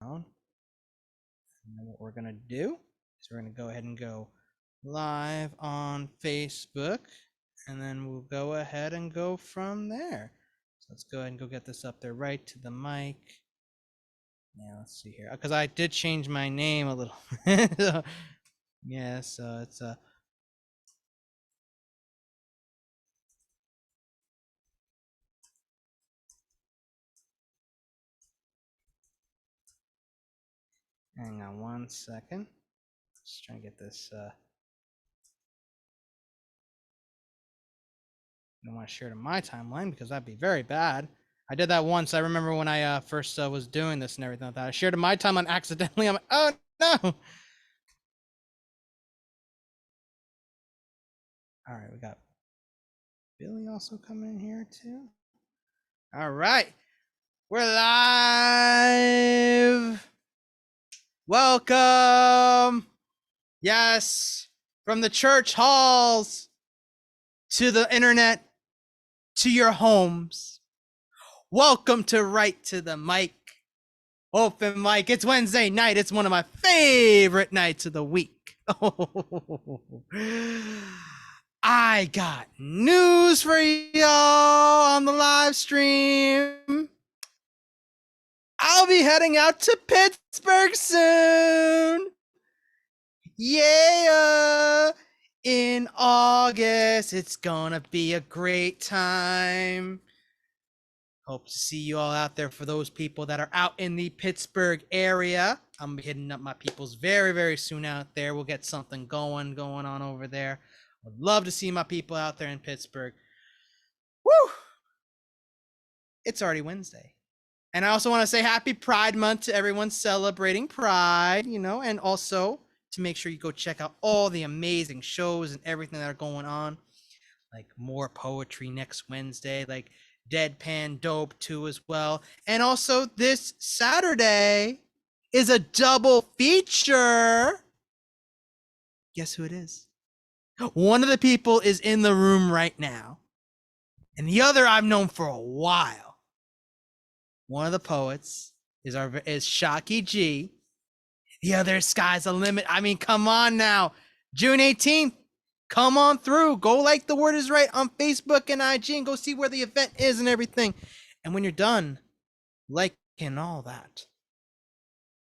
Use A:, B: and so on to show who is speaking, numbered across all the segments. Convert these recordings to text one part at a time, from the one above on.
A: And then what we're going to do is we're going to go ahead and go live on Facebook, and then we'll go ahead and go from there. So let's go ahead and go get this up there right to the mic. Yeah, let's see here, because I did change my name a little. So, yeah, so it's hang on one second. Just trying to get this. I don't want to share it in my timeline because that'd be very bad. I did that once. I remember when I first was doing this and everything like that. I shared it in my timeline accidentally. I'm like, oh no! All right, we got Billy also coming in here too. All right, we're live. Welcome. Yes, from the church halls to the internet to your homes. Welcome to Right to the Mic. Open mic. It's Wednesday night. It's one of my favorite nights of the week. I got news for y'all on the live stream. I'll be heading out to Pittsburgh soon. Yeah. In August. It's gonna be a great time. Hope to see you all out there. For those people that are out in the Pittsburgh area, I'm gonna be hitting up my peoples very, very soon out there. We'll get something going on over there. Would love to see my people out there in Pittsburgh. Woo! It's already Wednesday. And I also want to say happy Pride Month to everyone celebrating Pride, and also to make sure you go check out all the amazing shows and everything that are going on. Like more poetry next Wednesday, like Deadpan Dope too as well. And also this Saturday is a double feature. Guess who it is? One of the people is in the room right now, and the other I've known for a while. One of the poets is Shocky G. The other is Sky's the Limit. I mean, come on now. June 18th. Come on through. Go like The Word Is Right on Facebook and IG and go see where the event is and everything. And when you're done liking all that,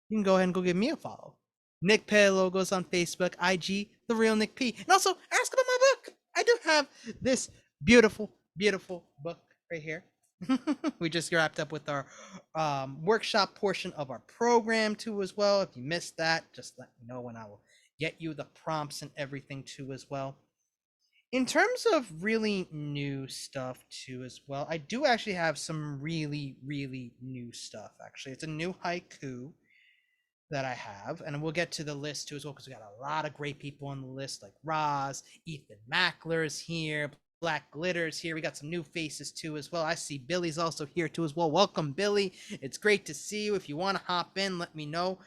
A: you can go ahead and go give me a follow. Nick P Logos on Facebook, IG, The Real Nick P. And also ask about my book. I do have this beautiful, beautiful book right here. We just wrapped up with our workshop portion of our program too as well. If you missed that, just let me know and I will get you the prompts and everything too as well. In terms of really new stuff too as well, I do actually have some really, really new stuff. Actually, it's a new haiku that I have, and we'll get to the list too as well because we got a lot of great people on the list, like Roz, Ethan Mackler is here, Black Glitters here. We got some new faces too as well. I see Billy's also here too as well. Welcome, Billy. It's great to see you. If you want to hop in, let me know.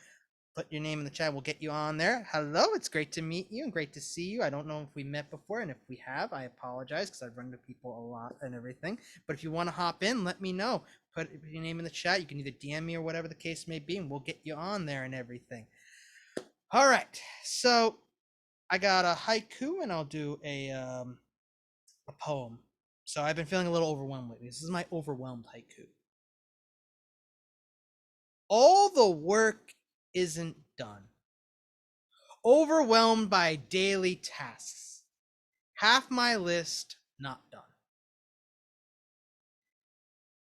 A: Put your name in the chat. We'll get you on there. Hello, it's great to meet you and great to see you. I don't know if we met before, and if we have, I apologize because I've run into people a lot and everything. But if you want to hop in, let me know. Put your name in the chat. You can either DM me or whatever the case may be, and we'll get you on there and everything. All right, so I got a haiku, and I'll do a poem. So I've been feeling a little overwhelmed lately. This is my overwhelmed haiku. All the work isn't done. Overwhelmed by daily tasks. Half my list not done.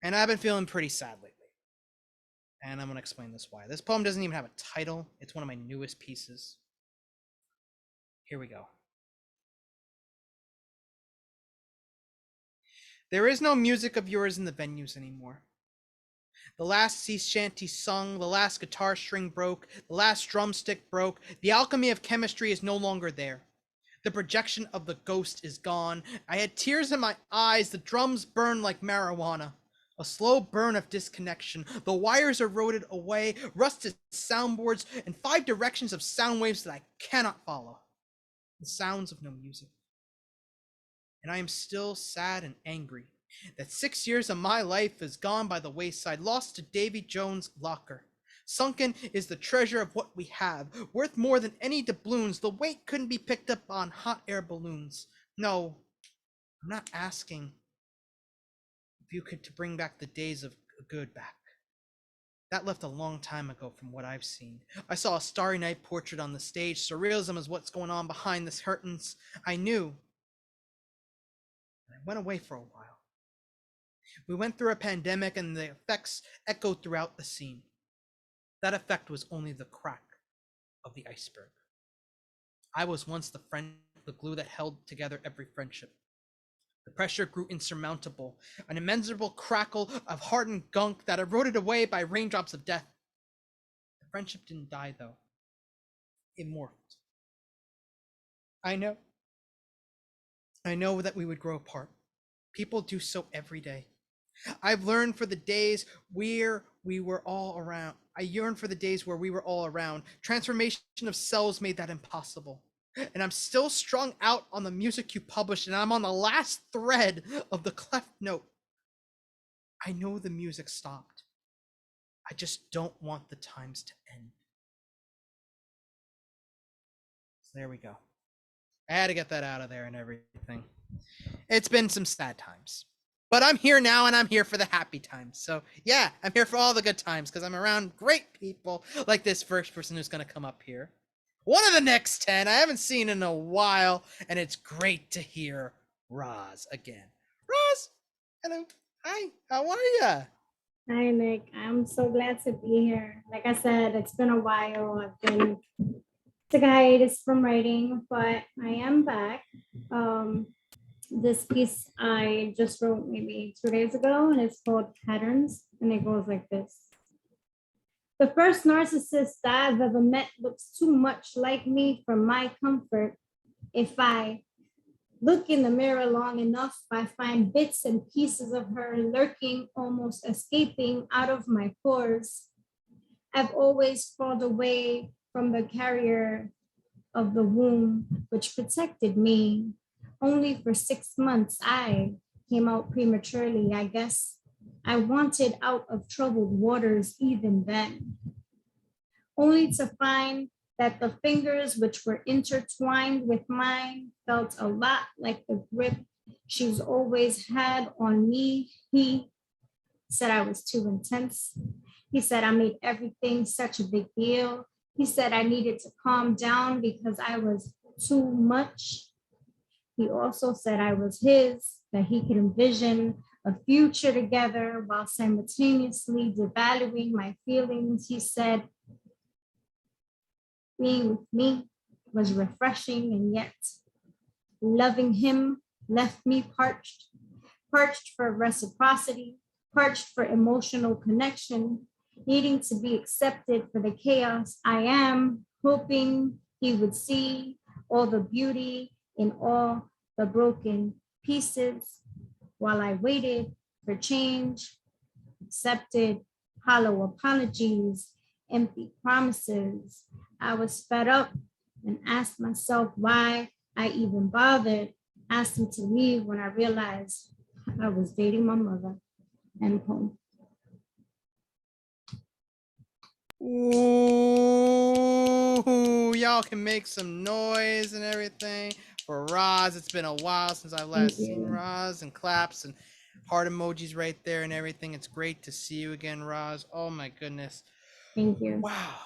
A: And I've been feeling pretty sad lately. And I'm going to explain this why. This poem doesn't even have a title. It's one of my newest pieces. Here we go. There is no music of yours in the venues anymore. The last sea shanty sung, the last guitar string broke, the last drumstick broke. The alchemy of chemistry is no longer there. The projection of the ghost is gone. I had tears in my eyes. The drums burned like marijuana. A slow burn of disconnection. The wires eroded away, rusted soundboards, and 5 directions of sound waves that I cannot follow. The sounds of no music. And I am still sad and angry that 6 years of my life has gone by the wayside, lost to Davy Jones' locker. Sunken is the treasure of what we have, worth more than any doubloons. The weight couldn't be picked up on hot air balloons. No, I'm not asking if you could to bring back the days of good back. That left a long time ago from what I've seen. I saw a Starry Night portrait on the stage. Surrealism is what's going on behind the curtains. I knew. I went away for a while. We went through a pandemic and the effects echoed throughout the scene. That effect was only the crack of the iceberg. I was once the glue that held together every friendship. The pressure grew insurmountable, an immeasurable crackle of hardened gunk that eroded away by raindrops of death. The friendship didn't die, though. It morphed. I know that we would grow apart. People do so every day. I've learned for the days where we were all around. I yearn for the days where we were all around. Transformation of cells made that impossible. And I'm still strung out on the music you published, and I'm on the last thread of the cleft note. I know the music stopped. I just don't want the times to end. So there we go. I had to get that out of there and everything. It's been some sad times. But I'm here now, and I'm here for the happy times. So yeah, I'm here for all the good times because I'm around great people like this first person who's going to come up here. One of the next 10 I haven't seen in a while, and it's great to hear Roz again. Roz, hello. Hi, how are ya?
B: Hi, Nick. I'm so glad to be here. Like I said, it's been a while. I've been took a hiatus from writing, but I am back. This piece I just wrote maybe 2 days ago, and it's called Patterns, and it goes like this. The first narcissist I've ever met looks too much like me for my comfort. If I look in the mirror long enough, I find bits and pieces of her lurking, almost escaping out of my pores. I've always crawled away from the carrier of the womb, which protected me. Only for 6 months, I came out prematurely, I guess. I wanted out of troubled waters even then, only to find that the fingers which were intertwined with mine felt a lot like the grip she's always had on me. He said I was too intense. He said I made everything such a big deal. He said I needed to calm down because I was too much. He also said I was his, that he could envision a future together while simultaneously devaluing my feelings. He said being with me was refreshing, and yet loving him left me parched, parched for reciprocity, parched for emotional connection, needing to be accepted for the chaos I am, hoping he would see all the beauty in all the broken pieces. While I waited for change, accepted hollow apologies, empty promises, I was fed up and asked myself why I even bothered. Asked him to leave when I realized I was dating my mother. End poem.
A: Ooh, y'all can make some noise and everything for Roz. It's been a while since I've last seen Roz, and claps and heart emojis right there and everything. It's great to see you again, Roz. Oh my goodness.
B: Thank you.
A: Wow.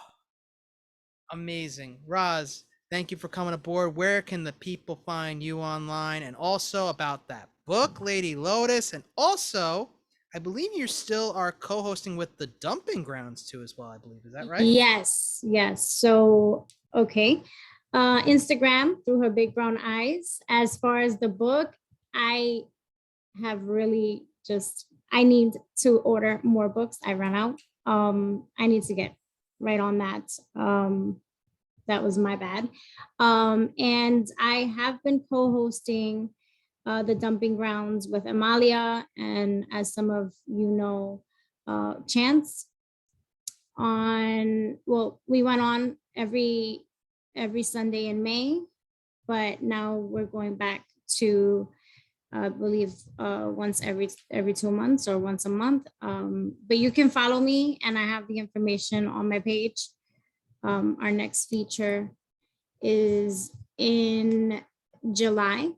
A: Amazing. Roz, thank you for coming aboard. Where can the people find you online? And also about that book, Lady Lotus. And also, I believe you still are co-hosting with the Dumping Grounds too as well, I believe. Is that right?
B: Yes. So, okay. Instagram, Through Her Big Brown Eyes. As far as the book, I have really I need to order more books. I ran out. I need to get right on that. That was my bad. And I have been co-hosting the Dumping Grounds with Amalia, and as some of you know, Chance. We went on every Sunday in May, but now we're going back to I believe once every 2 months or once a month. But you can follow me, and I have the information on my page. Our next feature is in July,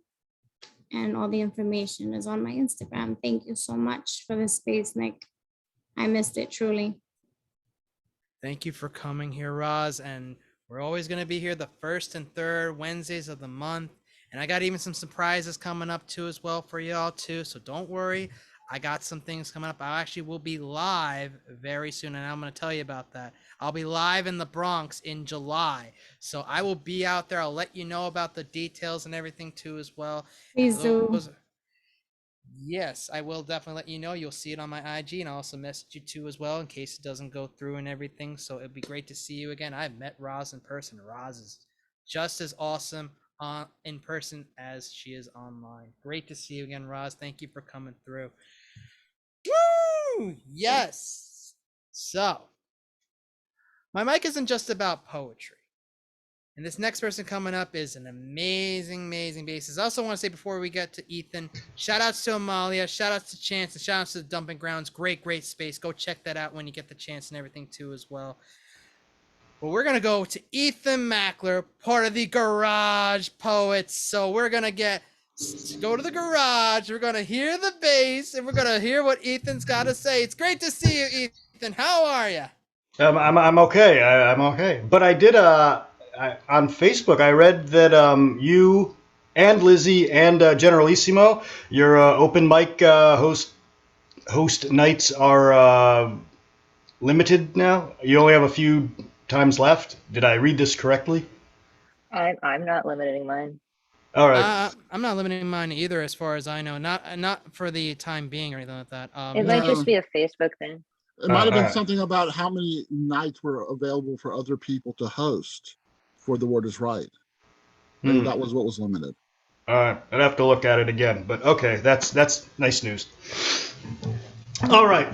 B: and all the information is on my Instagram. Thank you so much for the space, Nick. I missed it truly.
A: Thank you for coming here, Roz. And we're always going to be here the first and third Wednesdays of the month. And I got even some surprises coming up too as well for y'all too. So don't worry. I got some things coming up. I actually will be live very soon, and I'm going to tell you about that. I'll be live in the Bronx in July. So I will be out there. I'll let you know about the details and everything too as well.
B: Please do.
A: Yes, I will definitely let you know. You'll see it on my IG, and I'll also message you too as well in case it doesn't go through and everything. So it'd be great to see you again. I've met Roz in person. Roz is just as awesome in person as she is online. Great to see you again, Roz. Thank you for coming through. Woo! Yes. So my mic isn't just about poetry. And this next person coming up is an amazing, amazing bassist. I also want to say before we get to Ethan, shout outs to Amalia, shout outs to Chance, and shout outs to the Dumping Grounds. Great, great space. Go check that out when you get the chance and everything too as well. But we're going to go to Ethan Mackler, part of the Garage Poets. So we're going to go to the garage. We're going to hear the bass, and we're going to hear what Ethan's got to say. It's great to see you, Ethan. How are you?
C: I'm okay. I'm okay. But I did on Facebook. I read that you and Lizzie and Generalissimo, your open mic host nights are limited now. You only have a few times left. Did I read this correctly?
D: I'm not limiting mine.
C: All right.
A: I'm not limiting mine either, as far as I know. Not for the time being or anything like that.
D: It might just be a Facebook thing.
E: It might have been something about how many nights were available for other people to host for The Word Is Right. Maybe that was what was limited.
C: All right. I'd have to look at it again. But okay, that's nice news. All right.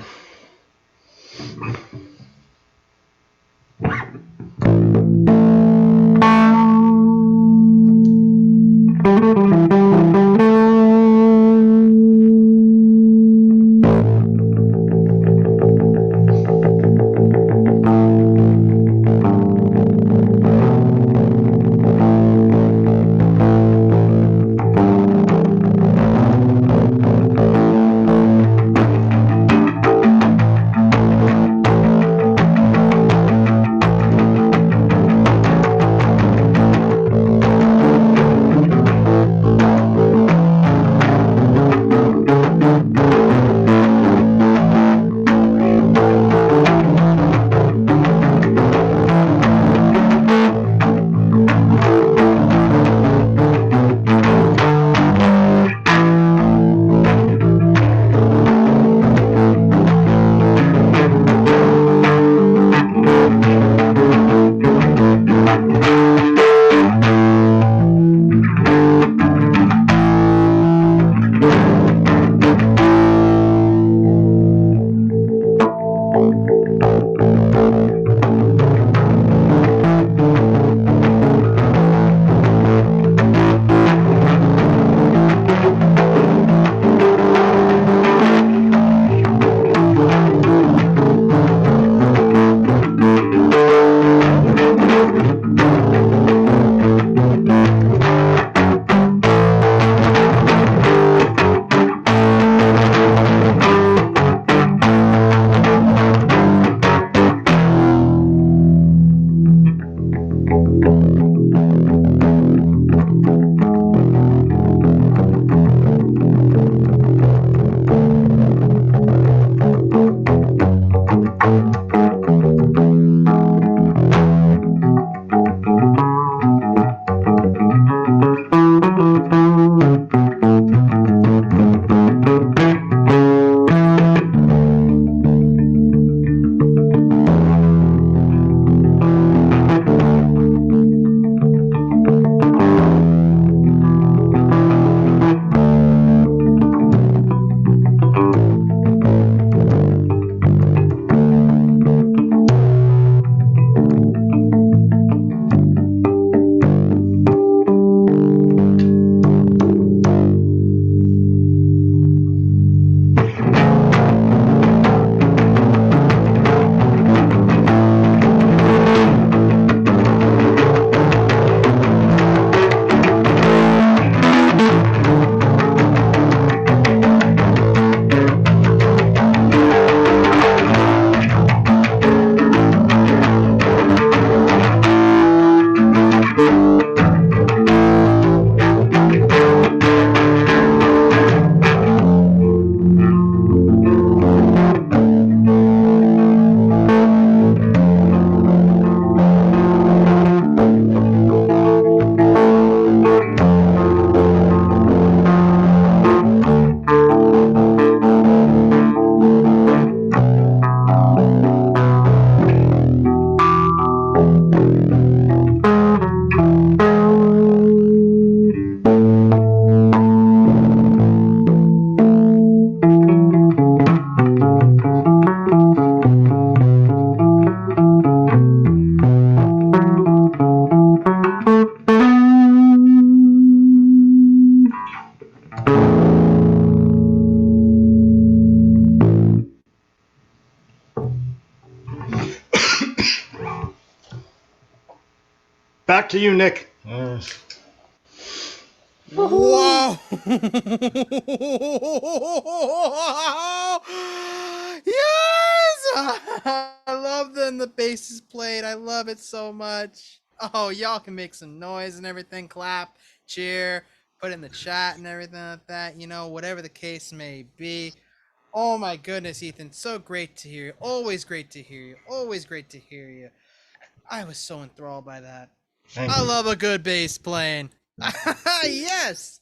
C: Back to you, Nick.
A: Whoa! Yes! I love the bass is played. I love it so much. Oh, y'all can make some noise and everything, clap, cheer, put it in the chat and everything like that. You know, whatever the case may be. Oh my goodness, Ethan, so great to hear you. Always great to hear you. Always great to hear you. I was so enthralled by that.
C: Thank
A: I
C: you.
A: love a good bass playing. Yes.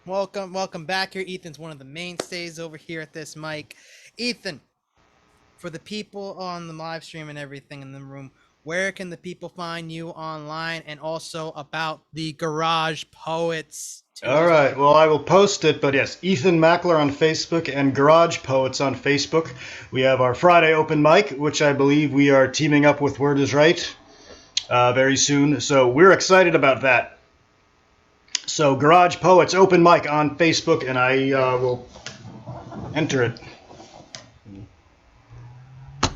A: Welcome back here. Ethan's one of the mainstays over here at this mic. Ethan, for the people on the live stream and everything in the room, where can the people find you online, and also about the Garage Poets too?
C: All right. Well, I will post it, but yes, Ethan Mackler on Facebook and Garage Poets on Facebook. We have our Friday open mic, which I believe we are teaming up with Word is Right very soon. So we're excited about that. So Garage Poets open mic on Facebook, and I will enter it.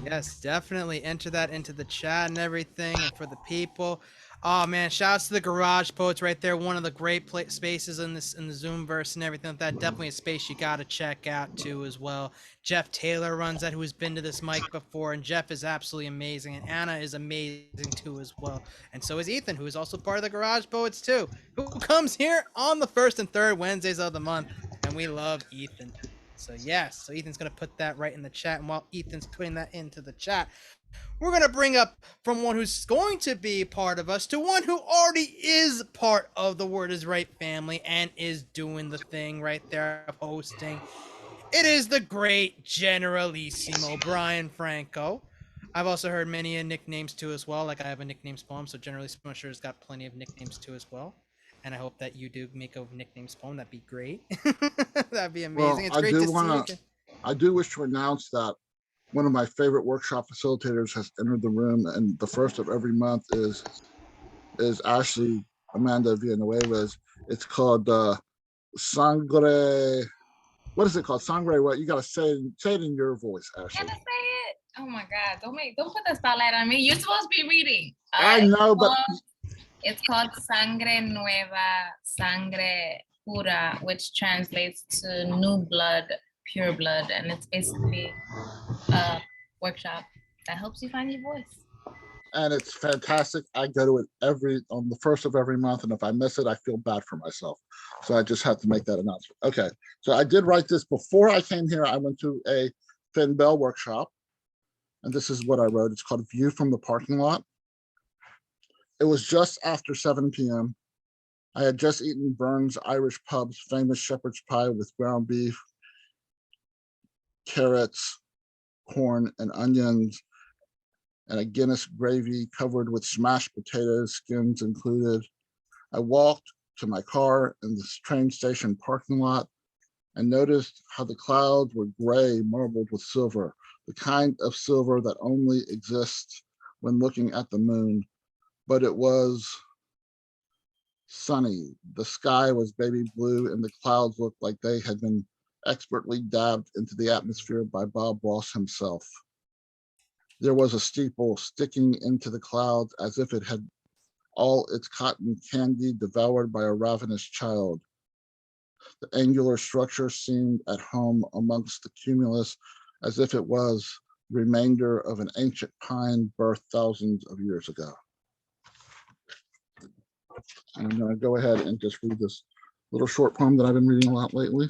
A: Yes, definitely enter that into the chat and everything, and for the people. Oh man, shouts to the Garage Poets right there. One of the great spaces in the Zoomverse and everything like that. Definitely a space you gotta check out too as well. Jeff Taylor runs that, who has been to this mic before, and Jeff is absolutely amazing, and Anna is amazing too as well, and so is Ethan, who is also part of the Garage Poets too, who comes here on the first and third Wednesdays of the month, and we love Ethan. So yes, so Ethan's gonna put that right in the chat, and while Ethan's putting that into the chat, we're gonna bring up from one who's going to be part of us to one who already is part of the Word is Right family and is doing the thing right there of hosting. It is the great Generalissimo Brian Franco. I've also heard many nicknames too as well. Like I have a nicknames poem, so Generalissimo sure has got plenty of nicknames too as well. And I hope that you do make a nicknames poem. That'd be great. That'd be amazing.
E: Well,
A: It's great to see you again.
E: I do wish to announce that one of my favorite workshop facilitators has entered the room, and the first of every month is Ashley Amanda Villanueva's. It's called Sangre. What is it called? Sangre. What you gotta say it in your voice, Ashley.
F: Gotta say it. Oh my God! Don't put the spotlight on me. You're supposed to be reading.
E: I know, but
F: it's called Sangre Nueva, Sangre Pura, which translates to new blood, pure blood, and it's basically a workshop that helps you find your voice.
E: and it's fantastic. I go to it on the first of every month, and if I miss it, I feel bad for myself. So I just have to make that announcement. Okay, so I did write this before I came here. I went to a Finn Bell workshop, and this is what I wrote. It's called View from the Parking Lot. It was just after 7 p.m. I had just eaten Burns Irish Pub's famous shepherd's pie with ground beef, carrots, corn, and onions, and a Guinness gravy covered with smashed potatoes, skins included. I walked to my car in the train station parking lot and noticed how the clouds were gray, marbled with silver, the kind of silver that only exists when looking at the moon. But it was sunny. The sky was baby blue, and the clouds looked like they had been expertly dabbed into the atmosphere by Bob Ross himself. There was a steeple sticking into the clouds as if it had all its cotton candy devoured by a ravenous child. The angular structure seemed at home amongst the cumulus, as if it was the remainder of an ancient pine birthed thousands of years ago. I'm going to go ahead and just read this little short poem that I've been reading a lot lately,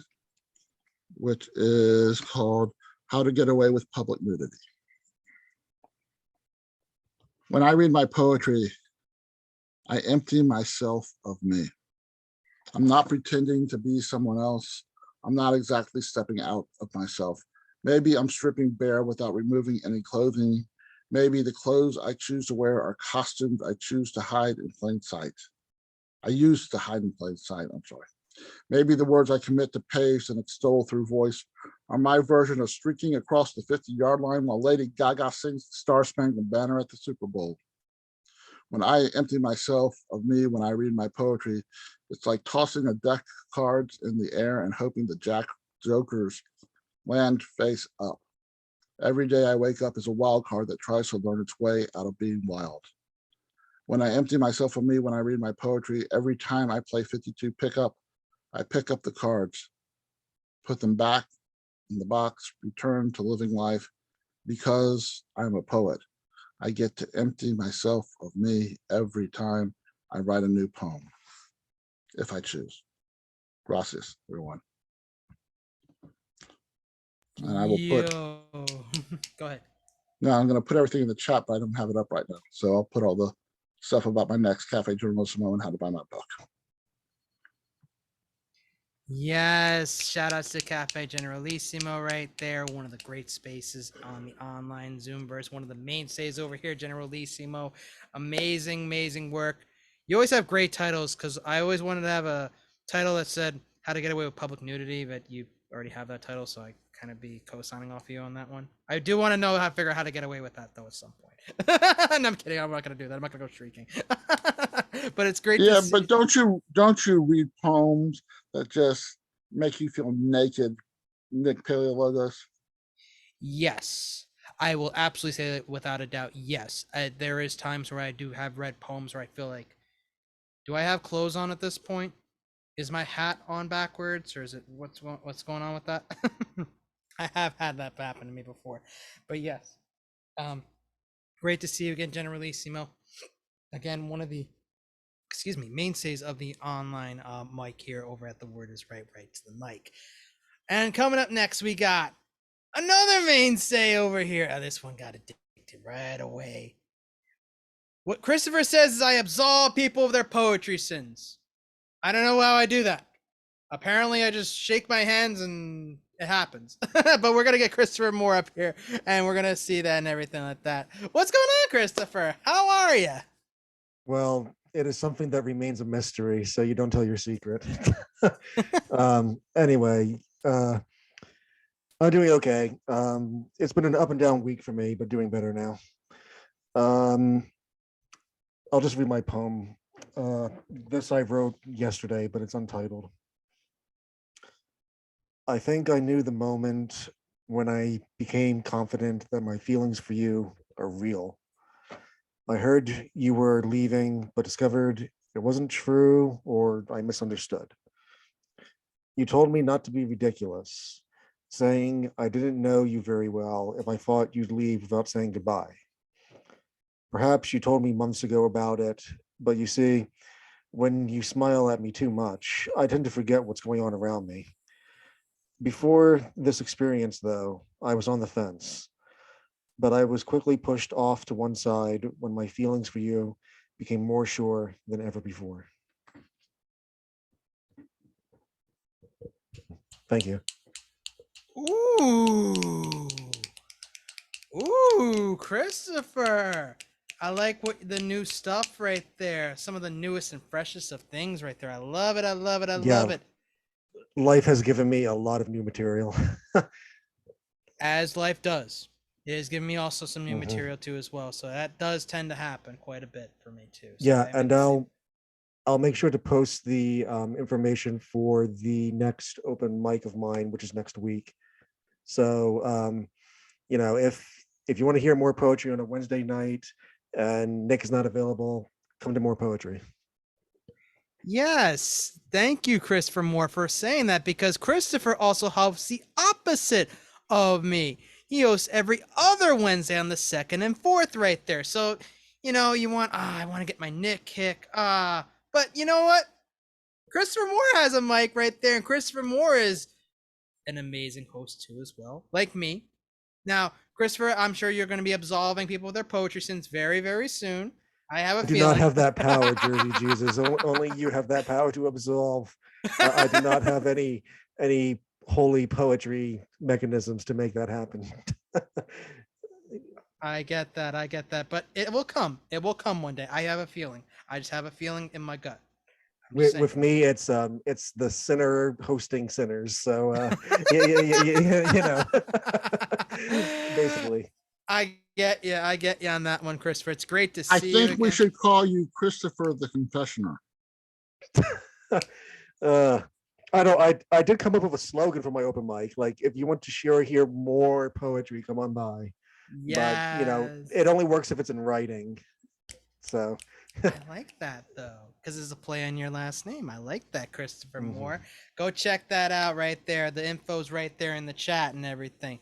E: which is called How to Get Away with Public Nudity. When I read my poetry, I empty myself of me. I'm not pretending to be someone else. I'm not exactly stepping out of myself. Maybe I'm stripping bare without removing any clothing. Maybe the clothes I choose to wear are costumes I choose to hide in plain sight. I used to hide in plain sight, I'm sorry. Maybe the words I commit to paste and extol through voice are my version of streaking across the 50-yard line while Lady Gaga sings the Star-Spangled Banner at the Super Bowl. When I empty myself of me when I read my poetry, it's like tossing a deck of cards in the air and hoping the jokers land face up. Every day I wake up as a wild card that tries to learn its way out of being wild. When I empty myself of me, when I read my poetry, every time I play 52 pickup, I pick up the cards, put them back in the box, return to living life because I'm a poet. I get to empty myself of me every time I write a new poem, if I choose. Gracias, everyone. And I will put,
A: Yo. Go ahead.
E: no, I'm going to put everything in the chat, but I don't have it up right now. So I'll put all the stuff about my next Cafe Journalismo and how to buy my book.
A: Yes, shout outs to Cafe Generalissimo right there. One of the great spaces on the online Zoomverse. One of the mainstays over here, Generalissimo. Amazing, amazing work. You always have great titles because I always wanted to have a title that said How to Get Away with Public Nudity, but you already have that title, so I kind of be co-signing off you on that one. I do want to know how to figure out how to get away with that though at some point. No, I'm kidding. I'm not gonna do that. I'm not gonna go shrieking. But it's great
E: Yeah,
A: to see.
E: but don't you read poems that just make you feel naked, Nick Paleologos?
A: Yes, I will absolutely say that without a doubt. Yes, there is times where I do have read poems where I feel like, do I have clothes on at this point? Is my hat on backwards, or is it what's going on with that? I have had that happen to me before, but yes, great to see you again, Generalissimo. Again, one of the mainstays of the online mic here over at the Word is right to the mic. And coming up next, we got another mainstay over here. Oh, this one got addicted right away. What Christopher says is I absolve people of their poetry sins. I don't know how I do that. Apparently, I just shake my hands and it happens. But we're going to get Christopher Moore up here and we're going to see that and everything like that. What's going on, Christopher? How are you?
G: Well, it is something that remains a mystery, so you don't tell your secret. Anyway, I'm doing okay. It's been an up and down week for me, but doing better now. I'll just read my poem. This I wrote yesterday, but it's untitled. I think I knew the moment when I became confident that my feelings for you are real. I heard you were leaving, but discovered it wasn't true or I misunderstood. You told me not to be ridiculous, saying I didn't know you very well if I thought you'd leave without saying goodbye. Perhaps you told me months ago about it, but you see, when you smile at me too much, I tend to forget what's going on around me. Before this experience, though, I was on the fence, but I was quickly pushed off to one side when my feelings for you became more sure than ever before. Thank you.
A: Ooh. Ooh, Christopher. I like what the new stuff right there. Some of the newest and freshest of things right there. I love it. I love it. I love it.
G: Life has given me a lot of new material.
A: As life does. It has given me also some new
G: Mhm.
A: material too as well. So that does tend to happen quite a bit for me too. So
G: Yeah,
A: I
G: and I'll make sure to post the information for the next open mic of mine, which is next week. So if you want to hear more poetry on a Wednesday night and Nick is not available, come to more poetry.
A: Yes, thank you, Christopher Moore, for saying that because Christopher also helps the opposite of me. He hosts every other Wednesday on the 2nd and 4th right there. So, you want, I want to get my Nick kick. But you know what? Christopher Moore has a mic right there, and Christopher Moore is an amazing host too as well, like me. Now, Christopher, I'm sure you're going to be absolving people of their poetry sins very, very soon. I have a
G: I do
A: feeling.
G: not have that power, Jersey Jesus. Only you have that power to absolve. I do not have any holy poetry mechanisms to make that happen.
A: I get that. I get that. But it will come. It will come one day. I have a feeling. I just have a feeling in my gut.
G: With me, it's the sinner hosting sinners. So yeah, basically.
A: I get you. I get you on that one, Christopher. It's great to see
E: I
A: you
E: think
A: again.
E: we should call you Christopher the Confessioner.
G: I did come up with a slogan for my open mic. Like, if you want to hear more poetry, come on by.
A: Yes.
G: But it only works if it's in writing. So
A: I like that though, because it's a play on your last name. I like that, Christopher
G: Mhm.
A: Moore. Go check that out right there. The info's right there in the chat and everything.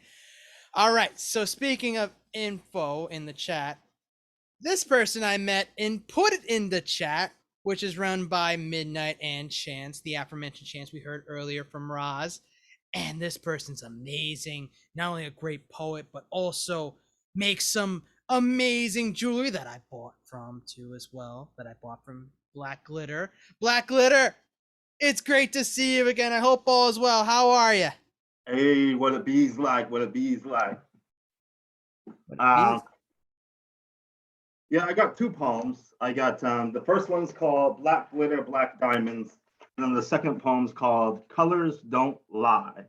A: All right. So speaking of info in the chat, this person I met and put it in the chat, which is run by Midnight and Chance, the aforementioned Chance we heard earlier from Roz. And this person's amazing. Not only a great poet, but also makes some amazing jewelry that I bought from too as well. That I bought from Black Glitter. Black Glitter, it's great to see you again. I hope all is well. How are you?
H: Hey, what a bee's like, what a bee's like.
A: Bees.
H: Yeah, I got two poems. I got the first one's called Black Glitter, Black Diamonds, and then the second poem's called Colors Don't Lie.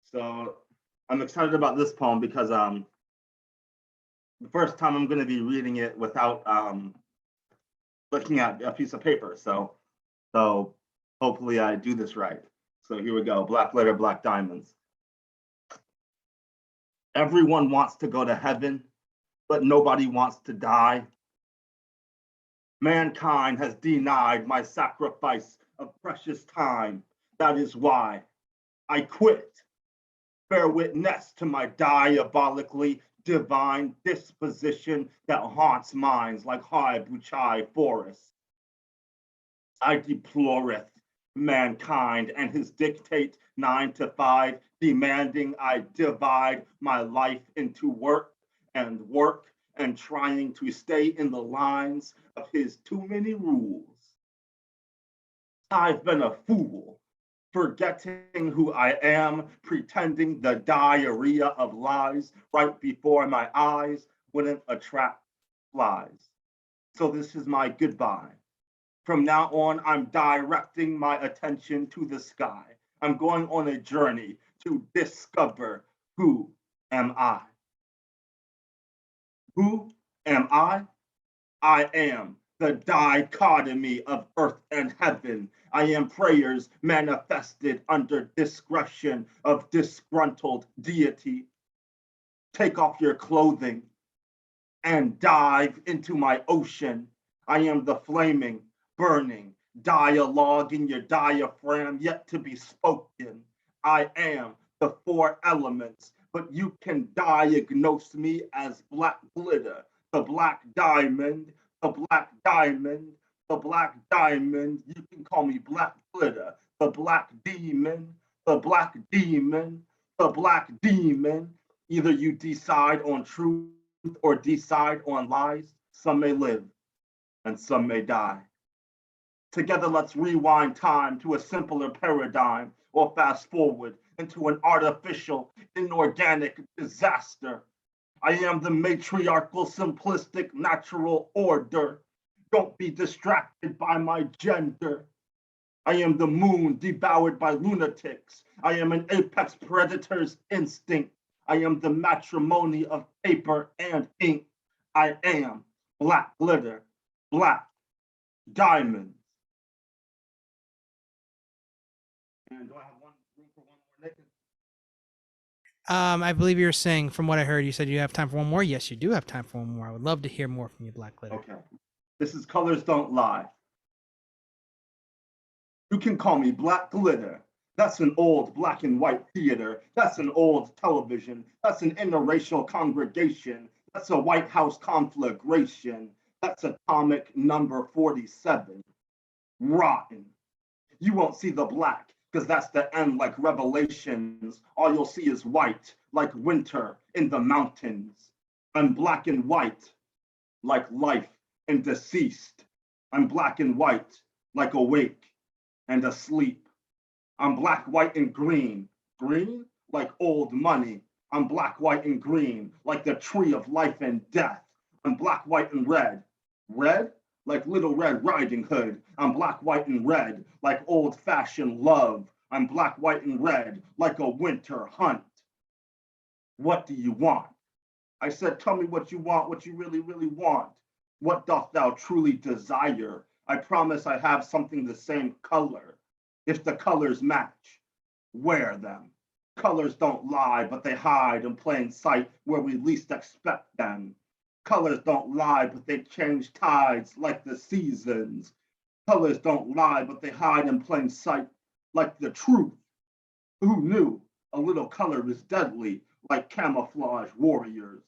H: So I'm excited about this poem because the first time I'm going to be reading it without looking at a piece of paper. So hopefully I do this right. So here we go. Black Glitter, Black Diamonds. Everyone wants to go to heaven, but nobody wants to die. Mankind has denied my sacrifice of precious time. That is why I quit. Bear witness to my diabolically divine disposition that haunts minds like high Buchai forests. I deploreth mankind and his dictate 9 to 5, demanding I divide my life into work and trying to stay in the lines of his too many rules. I've been a fool, forgetting who I am, pretending the diarrhea of lies right before my eyes wouldn't attract flies. So this is my goodbye. From now on, I'm directing my attention to the sky. I'm going on a journey to discover who am I. Who am I? I am the dichotomy of earth and heaven. I am prayers manifested under discretion of disgruntled deity. Take off your clothing and dive into my ocean. I am the flaming, burning dialogue in your diaphragm yet to be spoken. I am the 4 elements, but you can diagnose me as black glitter, the black diamond, the black diamond, the black diamond. You can call me black glitter, the black demon, the black demon, the black demon. Either you decide on truth or decide on lies. Some may live and some may die. Together, let's rewind time to a simpler paradigm or fast forward into an artificial, inorganic disaster. I am the matriarchal, simplistic, natural order. Don't be distracted by my gender. I am the moon devoured by lunatics. I am an apex predator's instinct. I am the matrimony of paper and ink. I am black glitter, black diamonds. And do I have room for one more, Nick?
A: I believe you were saying, from what I heard, you said you have time for one more. Yes, you do have time for one more. I would love to hear more from you, Black Glitter.
H: Okay. This is Colors Don't Lie. You can call me Black Glitter. That's an old black and white theater. That's an old television. That's an interracial congregation. That's a White House conflagration. That's atomic number 47. Rotten. You won't see the black because that's the end like Revelations. All you'll see is white like winter in the mountains. I'm black and white like life and deceased. I'm black and white like awake and asleep. I'm black, white, and green. Green like old money. I'm black, white, and green like the tree of life and death. I'm black, white, and red. Red like Little Red Riding Hood. I'm black, white, and red like old-fashioned love. I'm black, white, and red like a winter hunt. What do you want? I said, tell me what you want, what you really, really want. What doth thou truly desire? I promise I have something the same color. If the colors match, wear them. Colors don't lie, but they hide in plain sight where we least expect them. Colors don't lie, but they change tides like the seasons. Colors don't lie, but they hide in plain sight like the truth. Who knew a little color is deadly like camouflage warriors?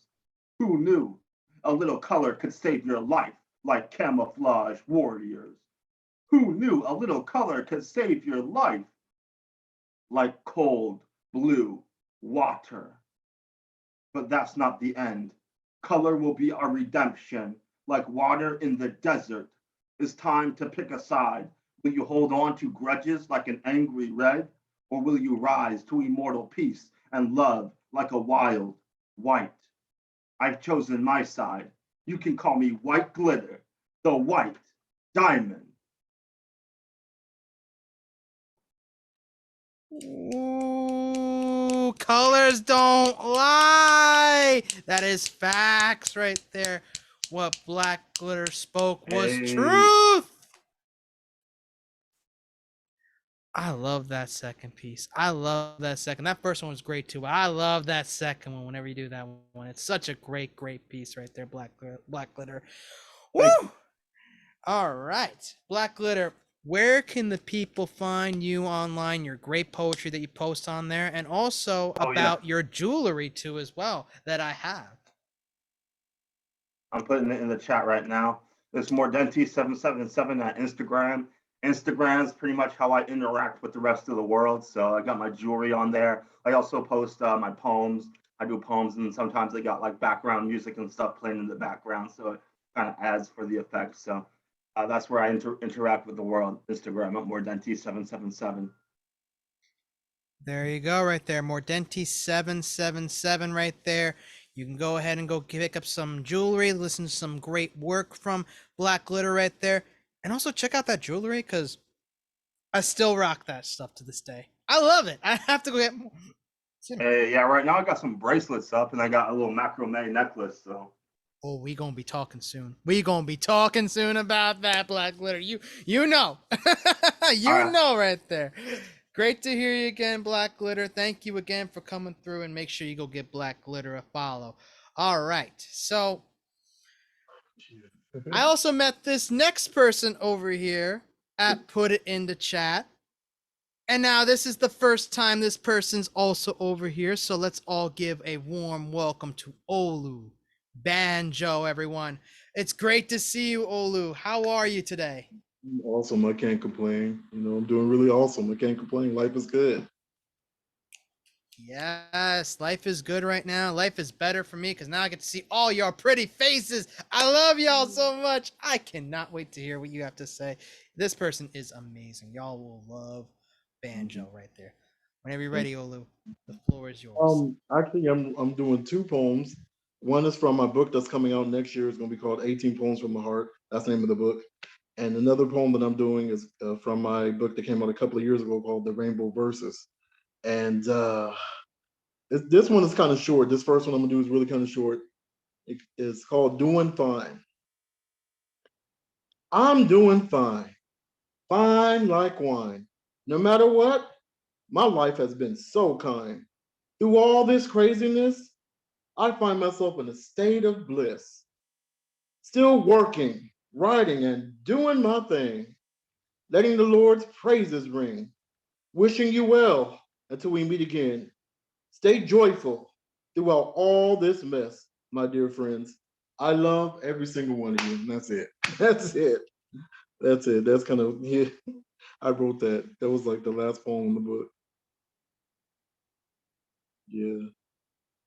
H: Who knew a little color could save your life like camouflage warriors? Who knew a little color could save your life like cold blue water? But that's not the end. Color will be our redemption, like water in the desert. It's time to pick a side. Will you hold on to grudges like an angry red? Or will you rise to immortal peace and love like a wild white? I've chosen my side. You can call me White Glitter, the white diamond.
A: Ooh, colors don't lie. That is facts right there. What Black Glitter spoke was
H: Hey.
A: truth. I love that second piece. I love that second. That first one was great too. But I love that second one. Whenever you do that one, it's such a great, great piece right there. Black Glitter. Woo! All right, Black Glitter. Where can the people find you online? Your great poetry that you post on there, and also about your jewelry too, as well, that I have.
H: I'm putting it in the chat right now. It's Mordenti777 at Instagram. Instagram is pretty much how I interact with the rest of the world. So I got my jewelry on there. I also post my poems. I do poems, and sometimes they got like background music and stuff playing in the background. So it kind of adds for the effect. So that's where I interact with the world. Instagram at Mordenti777.
A: There you go, right there. Mordenti777 right there. You can go ahead and go pick up some jewelry, listen to some great work from Black Glitter right there. And also check out that jewelry because I still rock that stuff to this day. I love it. I have to go get more.
H: Yeah, right now I got some bracelets up and I got a little macrame necklace. So
A: oh, we gonna be talking soon. We gonna be talking soon about that, Black Glitter. You know. You know right there. Great to hear you again, Black Glitter. Thank you again for coming through, and make sure you go give Black Glitter a follow. All right. So I also met this next person over here at Put It in the Chat. And now this is the first time this person's also over here. So let's all give a warm welcome to Olu Banjo, everyone. It's great to see you, Olu. How are you today?
I: Awesome. I can't complain. You know, I'm doing really awesome. I can't complain. Life is good.
A: Yes, life is good right now. Life is better for me because now I get to see all your pretty faces. I love y'all so much. I cannot wait to hear what you have to say. This person is amazing. Y'all will love Banjo right there. Whenever you're ready, Olu, the floor is yours.
I: Actually, I'm doing two poems. One is from my book that's coming out next year. It's going to be called 18 Poems from My Heart. That's the name of the book. And another poem that I'm doing is from my book that came out a couple of years ago called The Rainbow Verses. And this one is kind of short. This first one I'm gonna do is really kind of short. It's called Doing Fine. I'm doing fine, fine like wine. No matter what, my life has been so kind. Through all this craziness, I find myself in a state of bliss. Still working, writing, and doing my thing. Letting the Lord's praises ring. Wishing you well until we meet again. Stay joyful throughout all this mess, my dear friends. I love every single one of you. And that's it. That's it. That's it. That's kind of, yeah. I wrote that. That was like the last poem in the book. Yeah.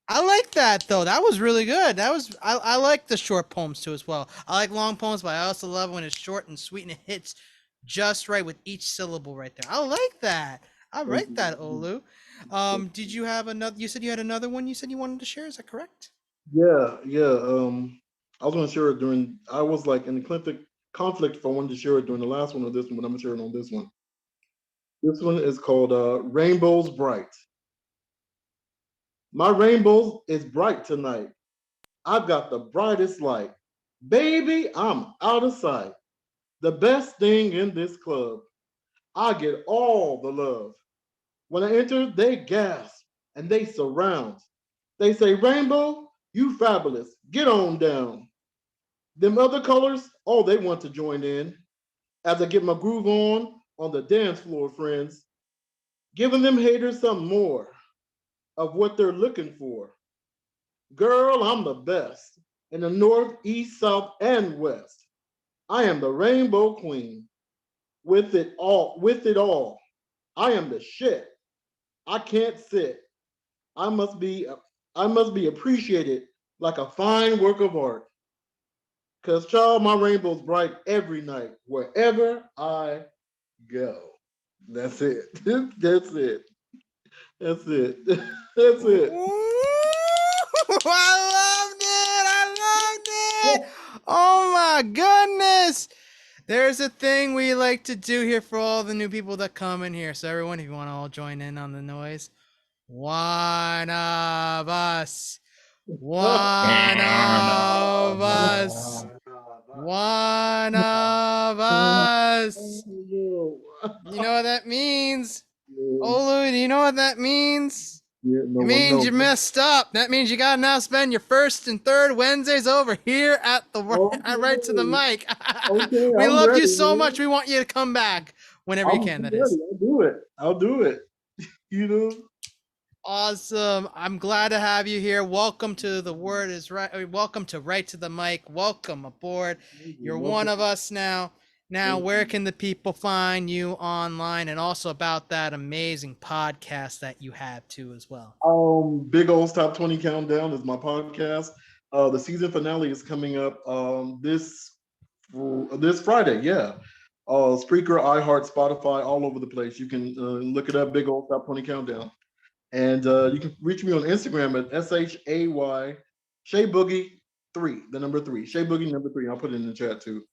A: I like that though. That was really good. I like the short poems too as well. I like long poems, but I also love when it's short and sweet and it hits just right with each syllable right there. I like that. I like that, Olu. Did you have another? You said you had another one. You said you wanted to share. Is that correct?
I: Yeah, yeah. I was gonna share it during. I was like in the conflict if I wanted to share it during the last one or this one, but I'm gonna share it on this one. This one is called Rainbows Bright. My rainbow is bright tonight. I've got the brightest light. Baby, I'm out of sight. The best thing in this club. I get all the love. When I enter, they gasp and they surround. They say, Rainbow, you fabulous. Get on down. Them other colors, oh, they want to join in. As I get my groove on the dance floor, friends, giving them haters some more of what they're looking for. Girl, I'm the best in the north, east, south, and west. I am the rainbow queen. With it all, with it all. I am the shit. I can't sit. I must be I must be appreciated like a fine work of art. Cause child, my rainbow's bright every night, wherever I go. That's it. That's it. That's it. That's it.
A: Ooh, I loved it. I loved it. Oh my goodness. There's a thing we like to do here for all the new people that come in here. So everyone, if you want to all join in on the noise, one of us. One of us. One of us. You know what that means? Olu, do you know what that means?
I: Yeah, no
A: It
I: one
A: means
I: knows.
A: you messed up. That means you gotta now spend your first and third Wednesdays over here at the right to the mic.
I: Okay,
A: We
I: I'm
A: love
I: ready,
A: you so
I: man.
A: much. We want you to come back whenever you can.
I: I'm
A: That
I: ready.
A: is
I: I'll do it. I'll do it. You know.
A: awesome. I'm glad to have you here. Welcome to the word is right. Welcome to right to the mic. Welcome aboard. You're one of us now. Now, where can the people find you online, and also about that amazing podcast that you have too, as well?
I: Big Old's Top 20 Countdown is my podcast. The season finale is coming up this Friday. Yeah. Spreaker, iHeart, Spotify, all over the place. You can look it up. Big Old Top 20 Countdown, and you can reach me on Instagram at SHAY Shay Boogie 3, the number 3. Shay Boogie number 3. I'll put it in the chat too.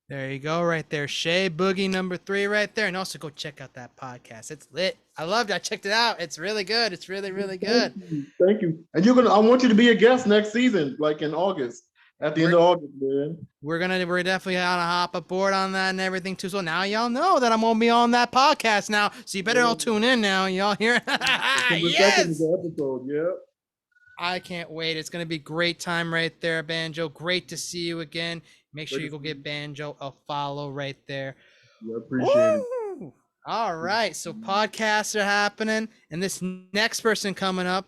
A: There you go, right there. Shay Boogie number 3 right there. And also go check out that podcast. It's lit. I loved it. I checked it out. It's really good. It's really, really good.
I: Thank you. And I want you to be a guest next season, like in August. At the end of August, man.
A: We're definitely gonna hop aboard on that and everything too. So now y'all know that I'm gonna be on that podcast now. So you better all tune in now. Y'all hear? Yes.
I: Episode, yeah.
A: I can't wait. It's gonna be a great time right there, Banjo. Great to see you again. Make sure you go give Banjo a follow right there.
I: Yeah, appreciate it.
A: Woo! All right, so podcasts are happening, and this next person coming up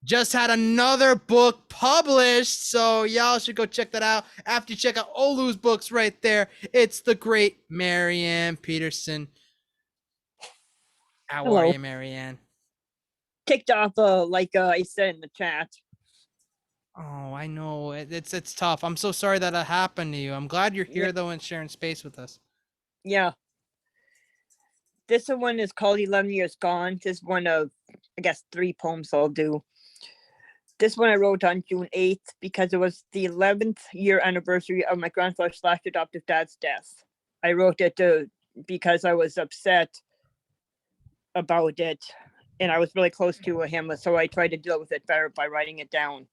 A: just had another book published, so y'all should go check that out. After you check out Olu's books right there, it's the great Marianne Peterson. How are you, Marianne?
J: Kicked off, like I said in the chat.
A: Oh, I know it's tough. I'm so sorry that happened to you. I'm glad you're here though and sharing space with us.
J: Yeah. This one is called 11 Years Gone. This is one of, I guess, 3 poems I'll do. This one I wrote on June 8th because it was the 11th year anniversary of my grandfather/adoptive dad's death. I wrote it because I was upset about it and I was really close to him, so I tried to deal with it better by writing it down.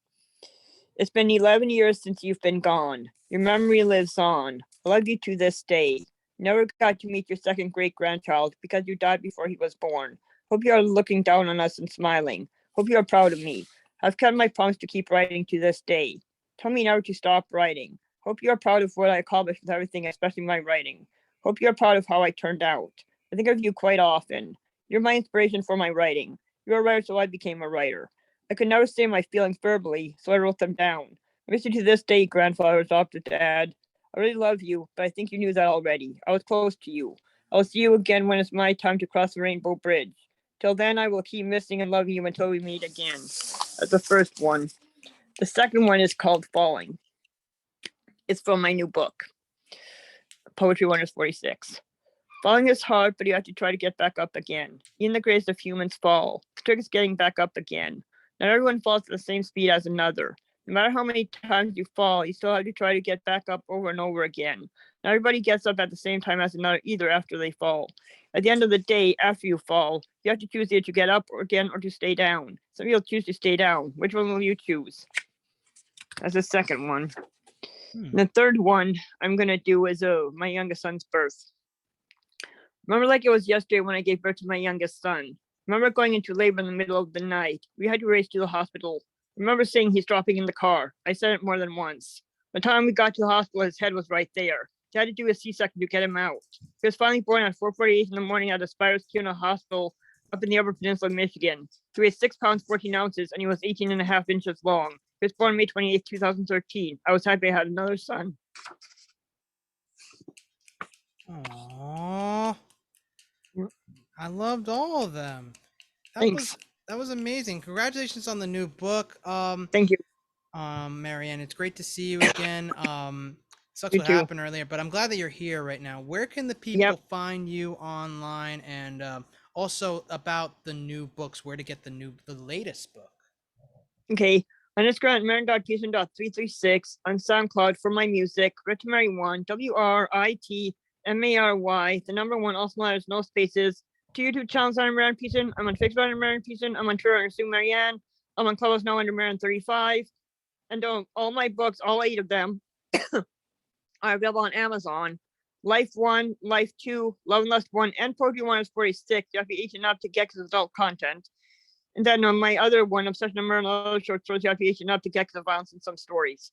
J: It's been 11 years since you've been gone. Your memory lives on. I love you to this day. Never got to meet your second great-grandchild because you died before he was born. Hope you are looking down on us and smiling. Hope you are proud of me. I've kept my promise to keep writing to this day. Tell me never to stop writing. Hope you are proud of what I accomplished with everything, especially my writing. Hope you are proud of how I turned out. I think of you quite often. You're my inspiration for my writing. You're a writer, so I became a writer. I could never say my feelings verbally, so I wrote them down. I miss you to this day, grandfather, adopted dad. I really love you, but I think you knew that already. I was close to you. I will see you again when it's my time to cross the rainbow bridge. Till then, I will keep missing and loving you until we meet again. That's the first one. The second one is called Falling. It's from my new book. Poetry 146. Falling is hard, but you have to try to get back up again. Even the greatest of humans fall. The trick is getting back up again. Not everyone falls at the same speed as another. No matter how many times you fall, you still have to try to get back up over and over again. Not everybody gets up at the same time as another either after they fall. At the end of the day, after you fall, you have to choose either to get up again or to stay down. Some people choose to stay down. Which one will you choose? That's the second one. The third one I'm going to do is my youngest son's birth. Remember like it was yesterday when I gave birth to my youngest son. Remember going into labor in the middle of the night. We had to race to the hospital. Remember saying he's dropping in the car. I said it more than once. By the time we got to the hospital, his head was right there. They had to do a C-section to get him out. He was finally born at 4:48 in the morning at the Spires Kiona Hospital up in the Upper Peninsula of Michigan. He weighed 6 pounds, 14 ounces, and he was 18 and a half inches long. He was born May 28, 2013. I was happy I had another son.
A: Aww. I loved all of them.
J: Thanks.
A: That was amazing. Congratulations on the new book.
J: Thank you.
A: Marianne, it's great to see you again. Sucks
J: You
A: what
J: too.
A: happened earlier, but I'm glad that you're here right now. Where can the people find you online, and also about the new books, where to get the latest book?
J: Okay. On Instagram, Marin.Jason.336, on SoundCloud for my music, Ritmary1, WRITMARY, the number one, also letters, no spaces. 2 YouTube channels under Marin Pearson. I'm on Facebook under Marin Pearson. I'm on Twitter under Sue Marianne. I'm on Clubhouse now under Marin35. And all my books, all 8 of them, are available on Amazon. Life 1, Life 2, Love and Lust 1, and Poetry 1 is 46. You have to be 18 up to get because it's adult content. And then on my other one, Obsession of Murder and Other Short Stories, you have to be 18 up to get because of violence in some stories.